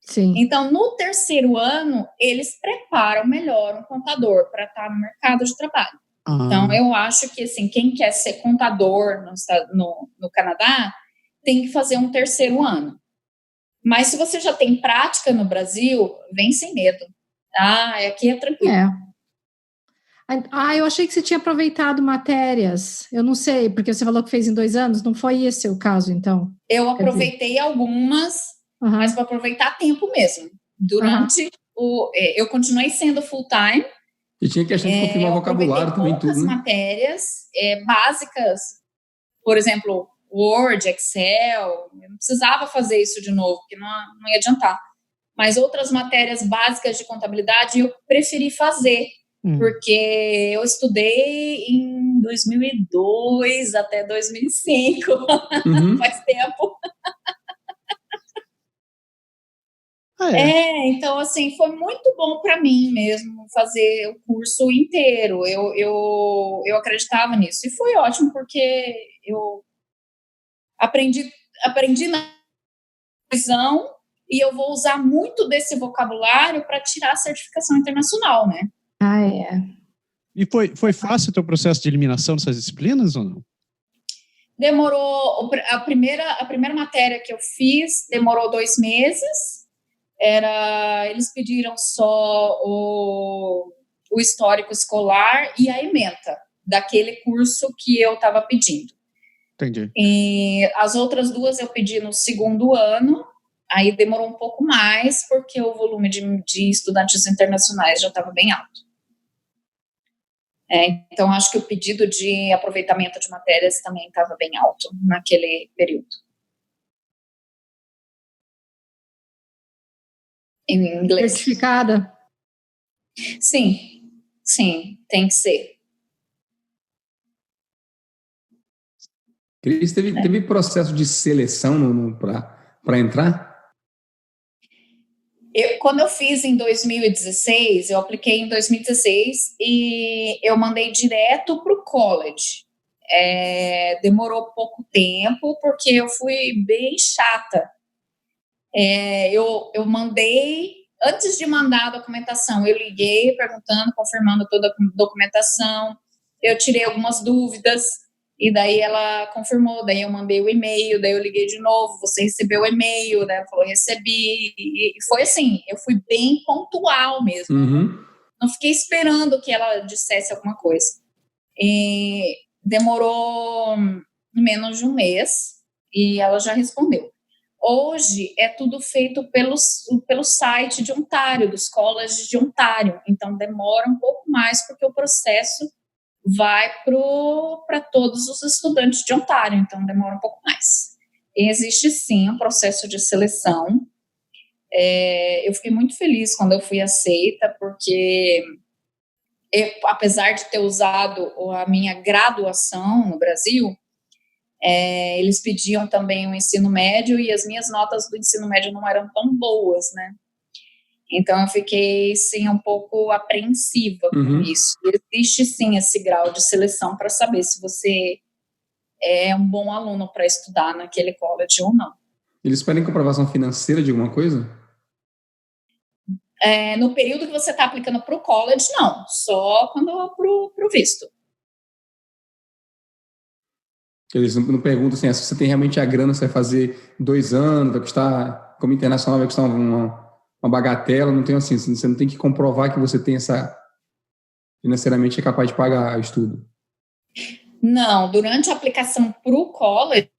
Sim. Então, no terceiro ano, eles preparam melhor um contador para estar no mercado de trabalho. Então, eu acho que, assim, quem quer ser contador no Canadá tem que fazer um terceiro ano. Mas se você já tem prática no Brasil, vem sem medo. Aqui é tranquilo. Eu achei que você tinha aproveitado matérias. Eu não sei, porque você falou que fez em 2 anos. Não foi esse o caso, então? Eu aproveitei algumas... mas para aproveitar tempo mesmo. Durante eu continuei sendo full-time. E tinha questão de confirmar vocabulário também, tudo, né? Matérias básicas, por exemplo, Word, Excel, eu não precisava fazer isso de novo, porque não ia adiantar. Mas outras matérias básicas de contabilidade eu preferi fazer, porque eu estudei em 2002 até 2005, faz tempo. Então, assim, foi muito bom para mim mesmo fazer o curso inteiro. Eu acreditava nisso. E foi ótimo, porque eu aprendi na visão e eu vou usar muito desse vocabulário para tirar a certificação internacional, né? Ah, é. E foi fácil o teu processo de eliminação dessas disciplinas ou não? Demorou, a primeira matéria que eu fiz demorou 2 meses, eles pediram só o histórico escolar e a ementa daquele curso que eu estava pedindo. Entendi. E as outras 2 eu pedi no segundo ano, aí demorou um pouco mais, porque o volume de estudantes internacionais já estava bem alto. Então, acho que o pedido de aproveitamento de matérias também estava bem alto naquele período. Em inglês. Certificada? Sim, tem que ser. Cris, teve processo de seleção para entrar? Quando eu fiz em 2016, eu apliquei em 2016 e eu mandei direto para o college. Demorou pouco tempo, porque eu fui bem chata. Eu mandei, antes de mandar a documentação, eu liguei perguntando, confirmando toda a documentação, eu tirei algumas dúvidas, e daí ela confirmou, daí eu mandei o e-mail, daí eu liguei de novo, você recebeu o e-mail, né? Ela falou, recebi, e foi assim, eu fui bem pontual mesmo, não fiquei esperando que ela dissesse alguma coisa. E demorou menos de um mês, e ela já respondeu. Hoje é tudo feito pelo site de Ontário, dos colleges de Ontário, então demora um pouco mais, porque o processo vai para todos os estudantes de Ontário, então demora um pouco mais. E existe sim um processo de seleção. Eu fiquei muito feliz quando eu fui aceita, porque apesar de ter usado a minha graduação no Brasil, eles pediam também o ensino médio, e as minhas notas do ensino médio não eram tão boas, né? Então, eu fiquei, sim, um pouco apreensiva com isso. Existe, sim, esse grau de seleção para saber se você é um bom aluno para estudar naquele college ou não. Eles pedem comprovação financeira de alguma coisa? No período que você está aplicando para o college, não. Só quando para o visto. Eles não perguntam assim, se você tem realmente a grana, você vai fazer 2 anos, vai custar, como internacional, vai custar uma bagatela, não tem assim, você não tem que comprovar que você tem financeiramente é capaz de pagar o estudo. Não, durante a aplicação para o college,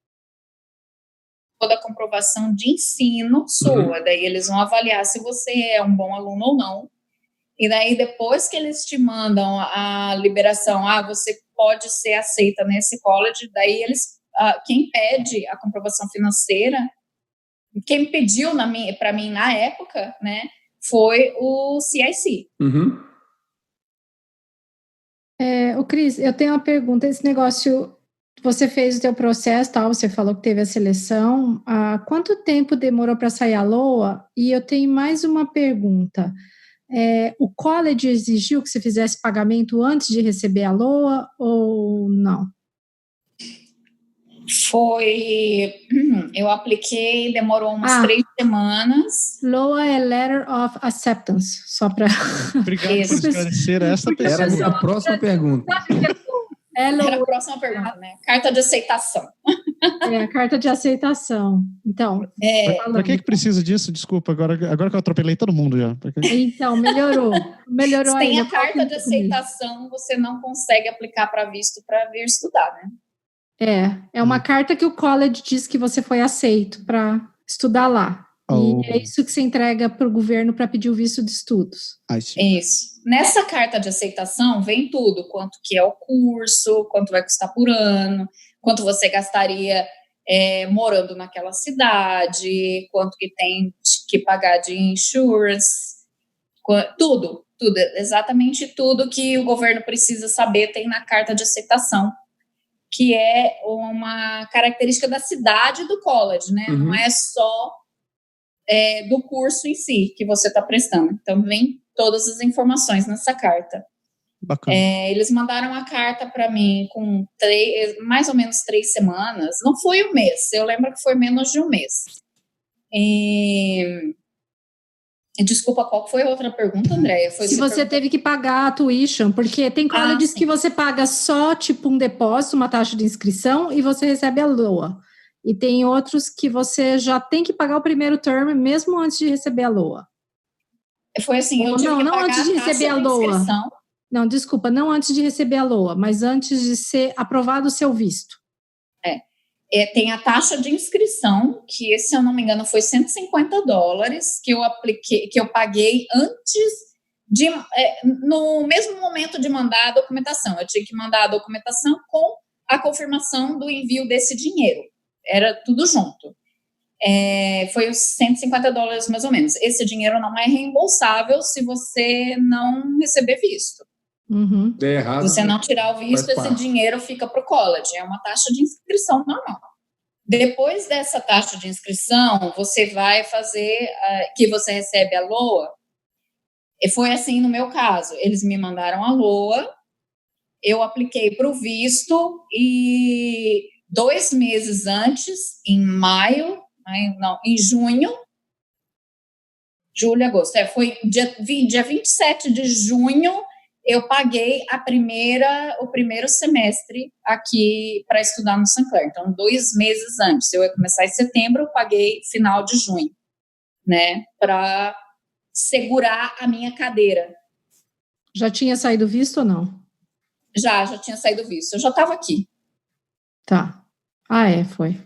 toda a comprovação de ensino sua, daí eles vão avaliar se você é um bom aluno ou não, e daí depois que eles te mandam a liberação, você pode ser aceita nesse college, daí eles, quem pede a comprovação financeira, quem pediu para mim na época, né, foi o CIC. Ô Cris, eu tenho uma pergunta, esse negócio, você fez o teu processo, tal, você falou que teve a seleção, quanto tempo demorou para sair a LOA? E eu tenho mais uma pergunta, o college exigiu que você fizesse pagamento antes de receber a LOA ou não? Eu apliquei, demorou umas 3 semanas. LOA é Letter of Acceptance, só para... Obrigado por esclarecer essa Era a próxima pergunta. Era a próxima pergunta, né? Carta de aceitação. A carta de aceitação. Então, para que precisa disso? Desculpa, agora que eu atropelei todo mundo já. Então, melhorou Sem ainda. A carta de aceitação, você não consegue aplicar para visto para vir estudar, né? É uma carta que o college diz que você foi aceito para estudar lá. E é isso que você entrega para o governo para pedir o visto de estudos. Isso. Nessa carta de aceitação vem tudo, quanto que é o curso, quanto vai custar por ano, quanto você gastaria morando naquela cidade, quanto que tem que pagar de insurance, tudo, exatamente tudo que o governo precisa saber tem na carta de aceitação, que é uma característica da cidade do college, né? Não é só do curso em si que você está prestando. Então, vem todas as informações nessa carta. Bacana. Eles mandaram a carta para mim com mais ou menos 3 semanas. Não foi um mês, eu lembro que foi menos de um mês. Desculpa, qual foi a outra pergunta, Andréia? Se você teve que pagar a tuition, porque tem colleges que você paga só tipo um depósito, uma taxa de inscrição, e você recebe a LOA. E tem outros que você já tem que pagar o primeiro term, mesmo antes de receber a LOA. Foi assim, eu tive que pagar antes de receber a LOA. Não, desculpa, não antes de receber a LOA, mas antes de ser aprovado o seu visto. Tem a taxa de inscrição, que, se eu não me engano, foi $150 que eu paguei antes de... no mesmo momento de mandar a documentação. Eu tinha que mandar a documentação com a confirmação do envio desse dinheiro. Era tudo junto. Foi os $150 mais ou menos. Esse dinheiro não é reembolsável se você não receber visto. Uhum. Errado, se você não tirar o visto, esse dinheiro fica para o college. É uma taxa de inscrição normal. Depois dessa taxa de inscrição, você vai fazer, que você recebe a LOA. E foi assim no meu caso. Eles me mandaram a LOA, eu apliquei para o visto e 2 meses antes, em junho, julho, agosto. Foi dia 27 de junho, eu paguei o primeiro semestre aqui para estudar no St. Clair. Então, 2 meses antes. Eu ia começar em setembro, eu paguei final de junho, né? Para segurar a minha cadeira. Já tinha saído visto ou não? Já tinha saído visto. Eu já estava aqui. Tá. Foi.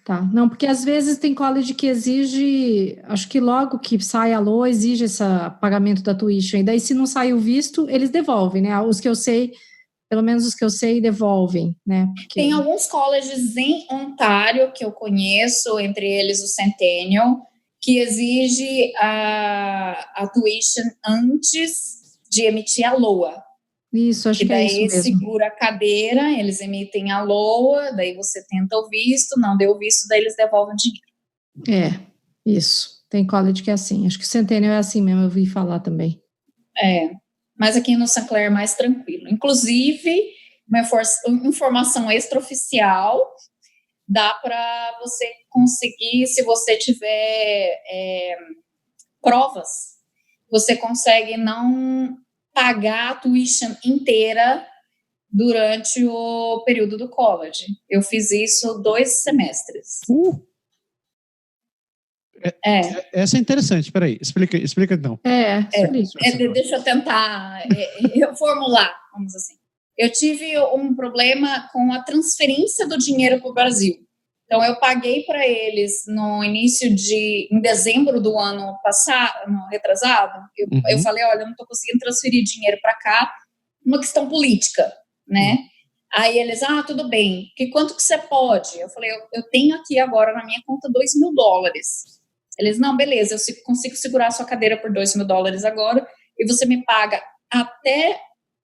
Tá. Não, porque às vezes tem college que exige, acho que logo que sai a LOA, exige esse pagamento da tuition. E daí, se não sai o visto, eles devolvem, né? Os que eu sei, pelo menos os que eu sei, devolvem, né? Porque... Tem alguns colleges em Ontário que eu conheço, entre eles o Centennial, que exige a tuition antes de emitir a LOA. Isso, acho que é isso mesmo. Daí segura a cadeira, eles emitem a LOA, daí você tenta o visto, não deu o visto, daí eles devolvem o dinheiro. Isso. Tem college que é assim. Acho que o Centennial é assim mesmo, eu ouvi falar também. Mas aqui no St. Clair é mais tranquilo. Inclusive, uma informação extraoficial, dá para você conseguir, se você tiver provas, você consegue não pagar a tuition inteira durante o período do college. Eu fiz isso 2 semestres. Essa é interessante, peraí, explica então. Deixa eu tentar formular, vamos assim. Eu tive um problema com a transferência do dinheiro para o Brasil. Então, eu paguei para eles em dezembro do ano passado, retrasado. Eu falei, olha, eu não estou conseguindo transferir dinheiro para cá, uma questão política, né? Aí eles, tudo bem, quanto que você pode? Eu falei, eu tenho aqui agora na minha conta $2.000. Eles, não, beleza, eu consigo segurar a sua cadeira por $2.000 agora, e você me paga até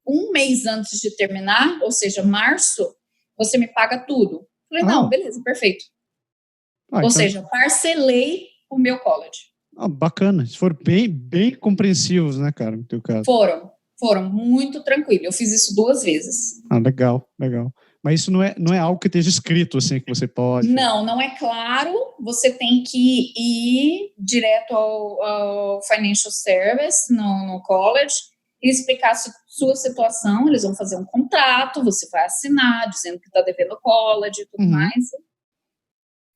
1 mês antes de terminar, ou seja, março, você me paga tudo. Falei, não, beleza, perfeito. Ou seja, parcelei o meu college. Bacana, eles foram bem compreensivos, né, cara, no teu caso. Foram muito tranquilos. Eu fiz isso 2 vezes. Legal. Mas isso não é algo que esteja escrito, assim, que você pode... Não é claro. Você tem que ir direto ao Financial Service, no college, e explicar sua situação. Eles vão fazer um contrato, você vai assinar, dizendo que está devendo ao college e tudo mais.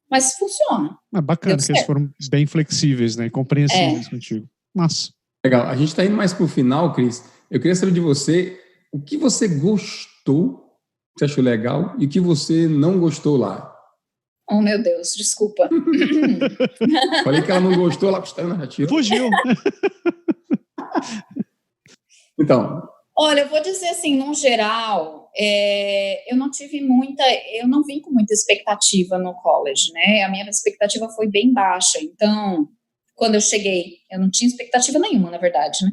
Mas funciona. Bacana que eles foram bem flexíveis, né, e compreensíveis contigo. Massa. Legal. A gente está indo mais para o final, Cris. Eu queria saber de você o que você gostou, que você achou legal, e o que você não gostou lá. Oh, meu Deus, desculpa. Falei que ela não gostou, ela está na narrativa. Fugiu. Então... Olha, eu vou dizer assim, no geral, eu não vim com muita expectativa no college, né? A minha expectativa foi bem baixa, então, quando eu cheguei, eu não tinha expectativa nenhuma, na verdade, né?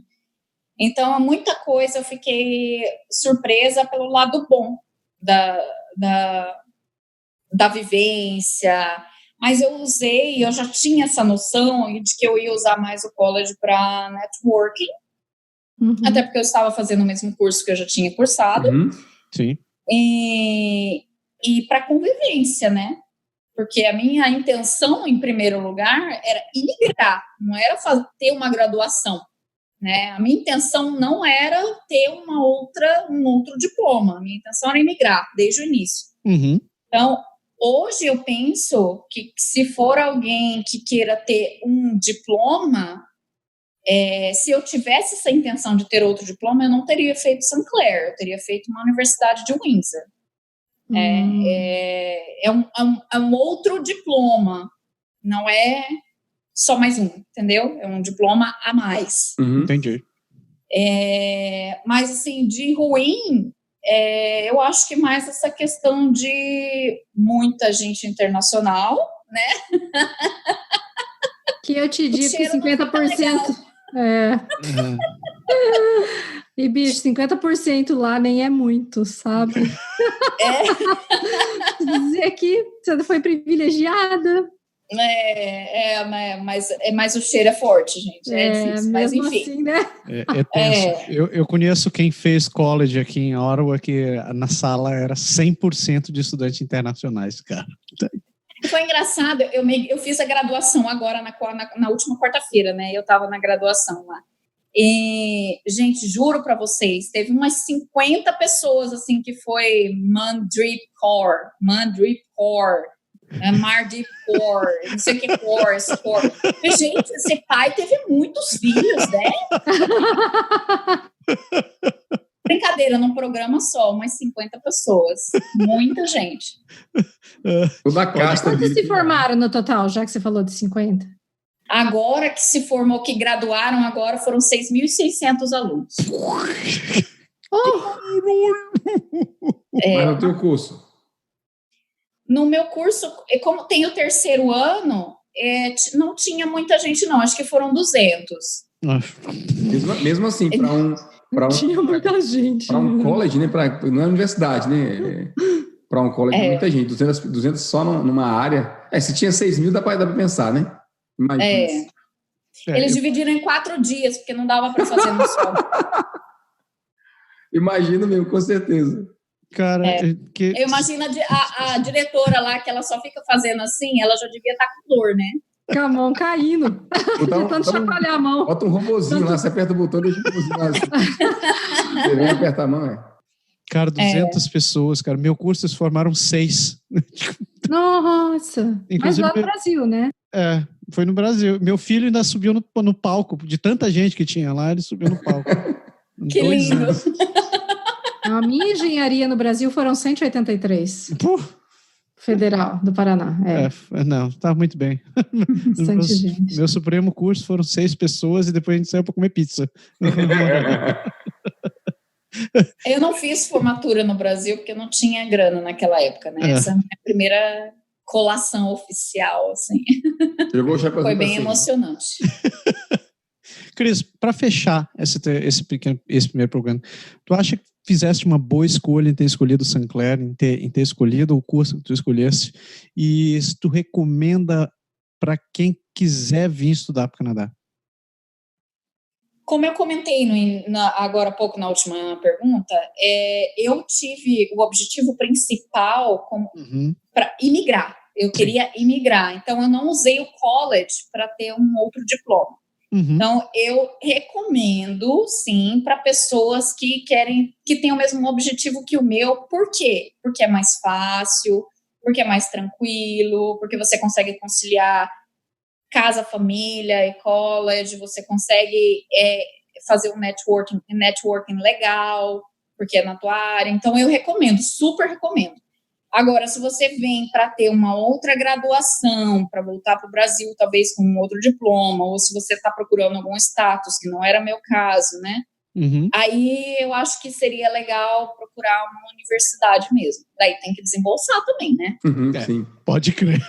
Então, muita coisa eu fiquei surpresa pelo lado bom da vivência, mas eu já tinha essa noção de que eu ia usar mais o college para networking, até porque eu estava fazendo o mesmo curso que eu já tinha cursado. Sim. E para convivência, né? Porque a minha intenção, em primeiro lugar, era imigrar, não era ter uma graduação, né? A minha intenção não era ter um outro diploma, a minha intenção era imigrar, desde o início. Uhum. Então, hoje eu penso que se for alguém que queira ter um diploma, se eu tivesse essa intenção de ter outro diploma, eu não teria feito St. Clair, eu teria feito uma universidade de Windsor. É um outro diploma, não é só mais um, entendeu? É um diploma a mais. Entendi. Mas, assim, de ruim, eu acho que mais essa questão de muita gente internacional, né? Que eu te digo que 50%... E, bicho, 50% lá nem é muito, sabe? Dizer que você foi privilegiada. Mas o cheiro é forte, gente. É difícil, mas enfim. Assim, né? É tenso. Eu conheço quem fez college aqui em Ottawa, que na sala era 100% de estudantes internacionais, cara. Foi engraçado, eu fiz a graduação agora na última quarta-feira, né? Eu estava na graduação lá. E, gente, juro para vocês, teve umas 50 pessoas, assim, que foi Mandrip Kaur, Mardip Kaur, não sei o que, Kaur. Gente, esse pai teve muitos filhos, né? Brincadeira, num programa só, umas 50 pessoas. Muita gente. Toda a casta Quantos dele. se formaram no total, já que você falou de 50? Agora que se formou, que graduaram agora, foram 6.600 alunos. Mas no teu curso? No meu curso, como tem o terceiro ano, não tinha muita gente, não. Acho que foram 200. Mesmo assim, Tinha muita gente. Para um college, né? Não é universidade, né? Para um college, muita gente. 200 só numa área. Se tinha 6 mil, dá para pensar, né? Imagina. Eles dividiram em 4 dias, porque não dava para fazer no sol. Imagino mesmo, com certeza. Cara, eu imagino a diretora lá, que ela só fica fazendo assim, ela já devia estar com dor, né? Com a mão caindo. Tentando chacoalhar a mão. Bota um robozinho lá, você aperta o botão e deixa o robozinho lá. Você vem apertar a mão, Cara, 200 pessoas, cara. Meu curso, eles formaram 6. Nossa. Mas lá no Brasil, né? Foi no Brasil. Meu filho ainda subiu no palco. De tanta gente que tinha lá, ele subiu no palco. Que lindo. A minha engenharia no Brasil foram 183. Federal do Paraná. Não, tá muito bem. Meu supremo curso foram 6 pessoas e depois a gente saiu para comer pizza. Eu não fiz formatura no Brasil porque eu não tinha grana naquela época, né? Essa é a minha primeira colação oficial, assim. Foi bem emocionante. Cris, para fechar esse primeiro programa, tu acha que fizeste uma boa escolha em ter escolhido o St. Clair, em ter escolhido o curso que tu escolheste, e se tu recomenda para quem quiser vir estudar para o Canadá? Como eu comentei agora há pouco na última pergunta, eu tive o objetivo principal para imigrar. Eu queria imigrar, então eu não usei o college para ter um outro diploma. Então, eu recomendo, sim, para pessoas que têm o mesmo objetivo que o meu. Por quê? Porque é mais fácil, porque é mais tranquilo, porque você consegue conciliar casa, família e college, você consegue fazer um networking legal, porque é na tua área. Então, eu recomendo, super recomendo. Agora, se você vem para ter uma outra graduação, para voltar para o Brasil, talvez com um outro diploma, ou se você está procurando algum status, que não era meu caso, né? Aí eu acho que seria legal procurar uma universidade mesmo. Daí tem que desembolsar também, né? Sim. Pode crer.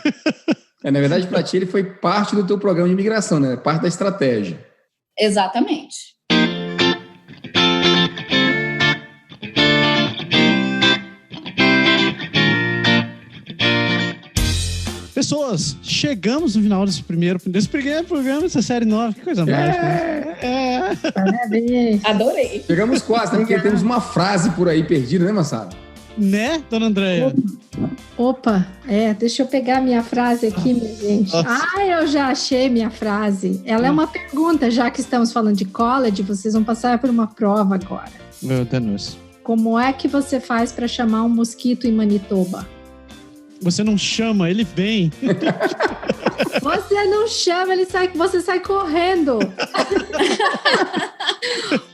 Na verdade, para ti, ele foi parte do teu programa de imigração, né? Parte da estratégia. Exatamente. Pessoas, chegamos no final desse primeiro programa, dessa série nova. Que coisa mágica. Parabéns. Adorei. Chegamos quase, né? Porque temos uma frase por aí perdida, né, Massaro? Né, dona Andréia? Opa, deixa eu pegar a minha frase aqui, minha gente. Nossa. Eu já achei minha frase. Ela é uma pergunta, já que estamos falando de college, vocês vão passar por uma prova agora. Meu Deus. Como é que você faz para chamar um mosquito em Manitoba? Você não chama, ele vem. Você não chama, você sai correndo.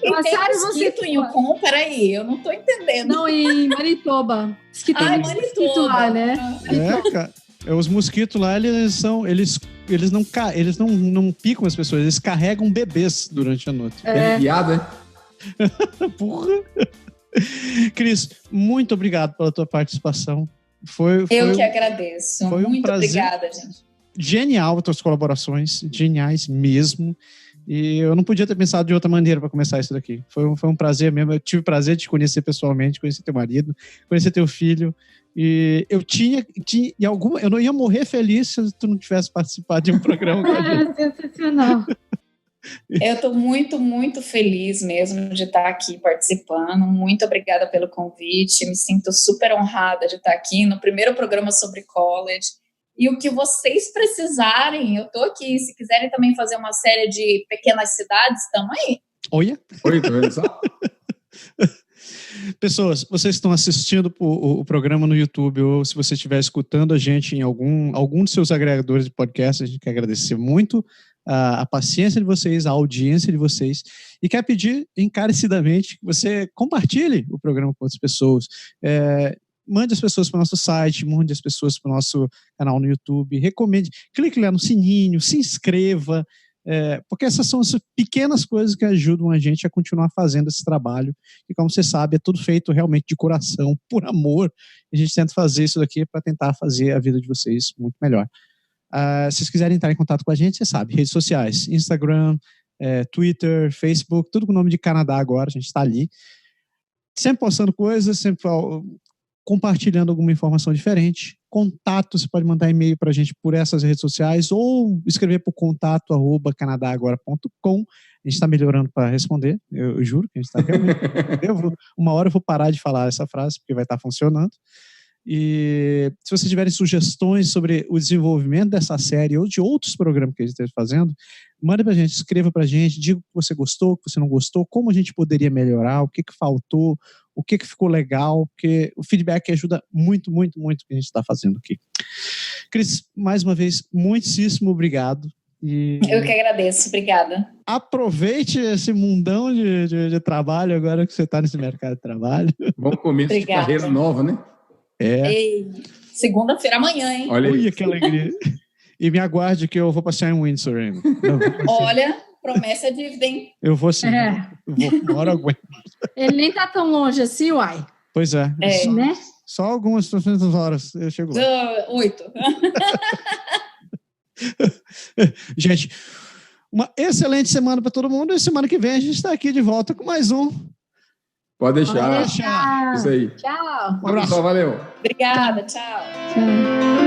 E tem mosquito em Yukon? Peraí, eu não tô entendendo. Não, em Manitoba. Diz que tem mosquito lá, né? Cara. Os mosquitos lá, eles não picam as pessoas, eles carregam bebês durante a noite. É piada, Porra. Cris, muito obrigado pela tua participação. Eu que agradeço. Foi muito um prazer. Obrigada, gente. Genial as tuas colaborações, geniais mesmo. E eu não podia ter pensado de outra maneira para começar isso daqui. Foi um prazer mesmo. Eu tive o prazer de te conhecer pessoalmente, conhecer teu marido, conhecer teu filho. E eu eu não ia morrer feliz se tu não tivesse participado de um programa com a gente. Sensacional. Eu estou muito, muito feliz mesmo de estar aqui participando. Muito obrigada pelo convite. Me sinto super honrada de estar aqui no primeiro programa sobre college. E o que vocês precisarem, eu estou aqui. Se quiserem também fazer uma série de pequenas cidades, estamos aí. Olha. Oi, tá vendo só? Pessoas, vocês estão assistindo o programa no YouTube ou se você estiver escutando a gente em algum dos seus agregadores de podcast, a gente quer agradecer muito a paciência de vocês, a audiência de vocês e quer pedir encarecidamente que você compartilhe o programa com outras pessoas. Mande as pessoas para o nosso site, mande as pessoas para o nosso canal no YouTube, recomende, clique lá no sininho, se inscreva, porque essas são as pequenas coisas que ajudam a gente a continuar fazendo esse trabalho, e como você sabe, é tudo feito realmente de coração, por amor, e a gente tenta fazer isso daqui para tentar fazer a vida de vocês muito melhor. Se vocês quiserem entrar em contato com a gente, você sabe, redes sociais, Instagram, Twitter, Facebook, tudo com o nome de Canadá Agora, a gente está ali, sempre postando coisas, sempre compartilhando alguma informação diferente. Contato, você pode mandar e-mail para a gente por essas redes sociais ou escrever por contato@canadagora.com. A gente está melhorando para responder, eu juro que a gente está realmente... uma hora eu vou parar de falar essa frase, porque vai estar funcionando. E se vocês tiverem sugestões sobre o desenvolvimento dessa série ou de outros programas que a gente esteja fazendo, manda pra gente, escreva pra gente, diga o que você gostou, o que você não gostou, como a gente poderia melhorar, o que faltou, o que ficou legal, porque o feedback ajuda muito, muito, muito o que a gente está fazendo aqui. Cris, mais uma vez, muitíssimo obrigado. Eu que agradeço, obrigada. Aproveite esse mundão de trabalho agora que você está nesse mercado de trabalho. Bom começo de carreira nova, né? Ei, segunda-feira amanhã, hein? Olha que alegria. E me aguarde que eu vou passear em Windsor ainda. Olha, promessa é dívida, hein? Eu vou sim. Uma hora eu aguento. Ele nem tá tão longe assim, uai. Pois é. Né? Só algumas horas eu chego lá. 8. Gente, uma excelente semana para todo mundo. E semana que vem a gente está aqui de volta com mais um. Pode deixar. Pode deixar. Isso aí. Tchau. Um abraço. Valeu. Obrigada, tchau. Tchau.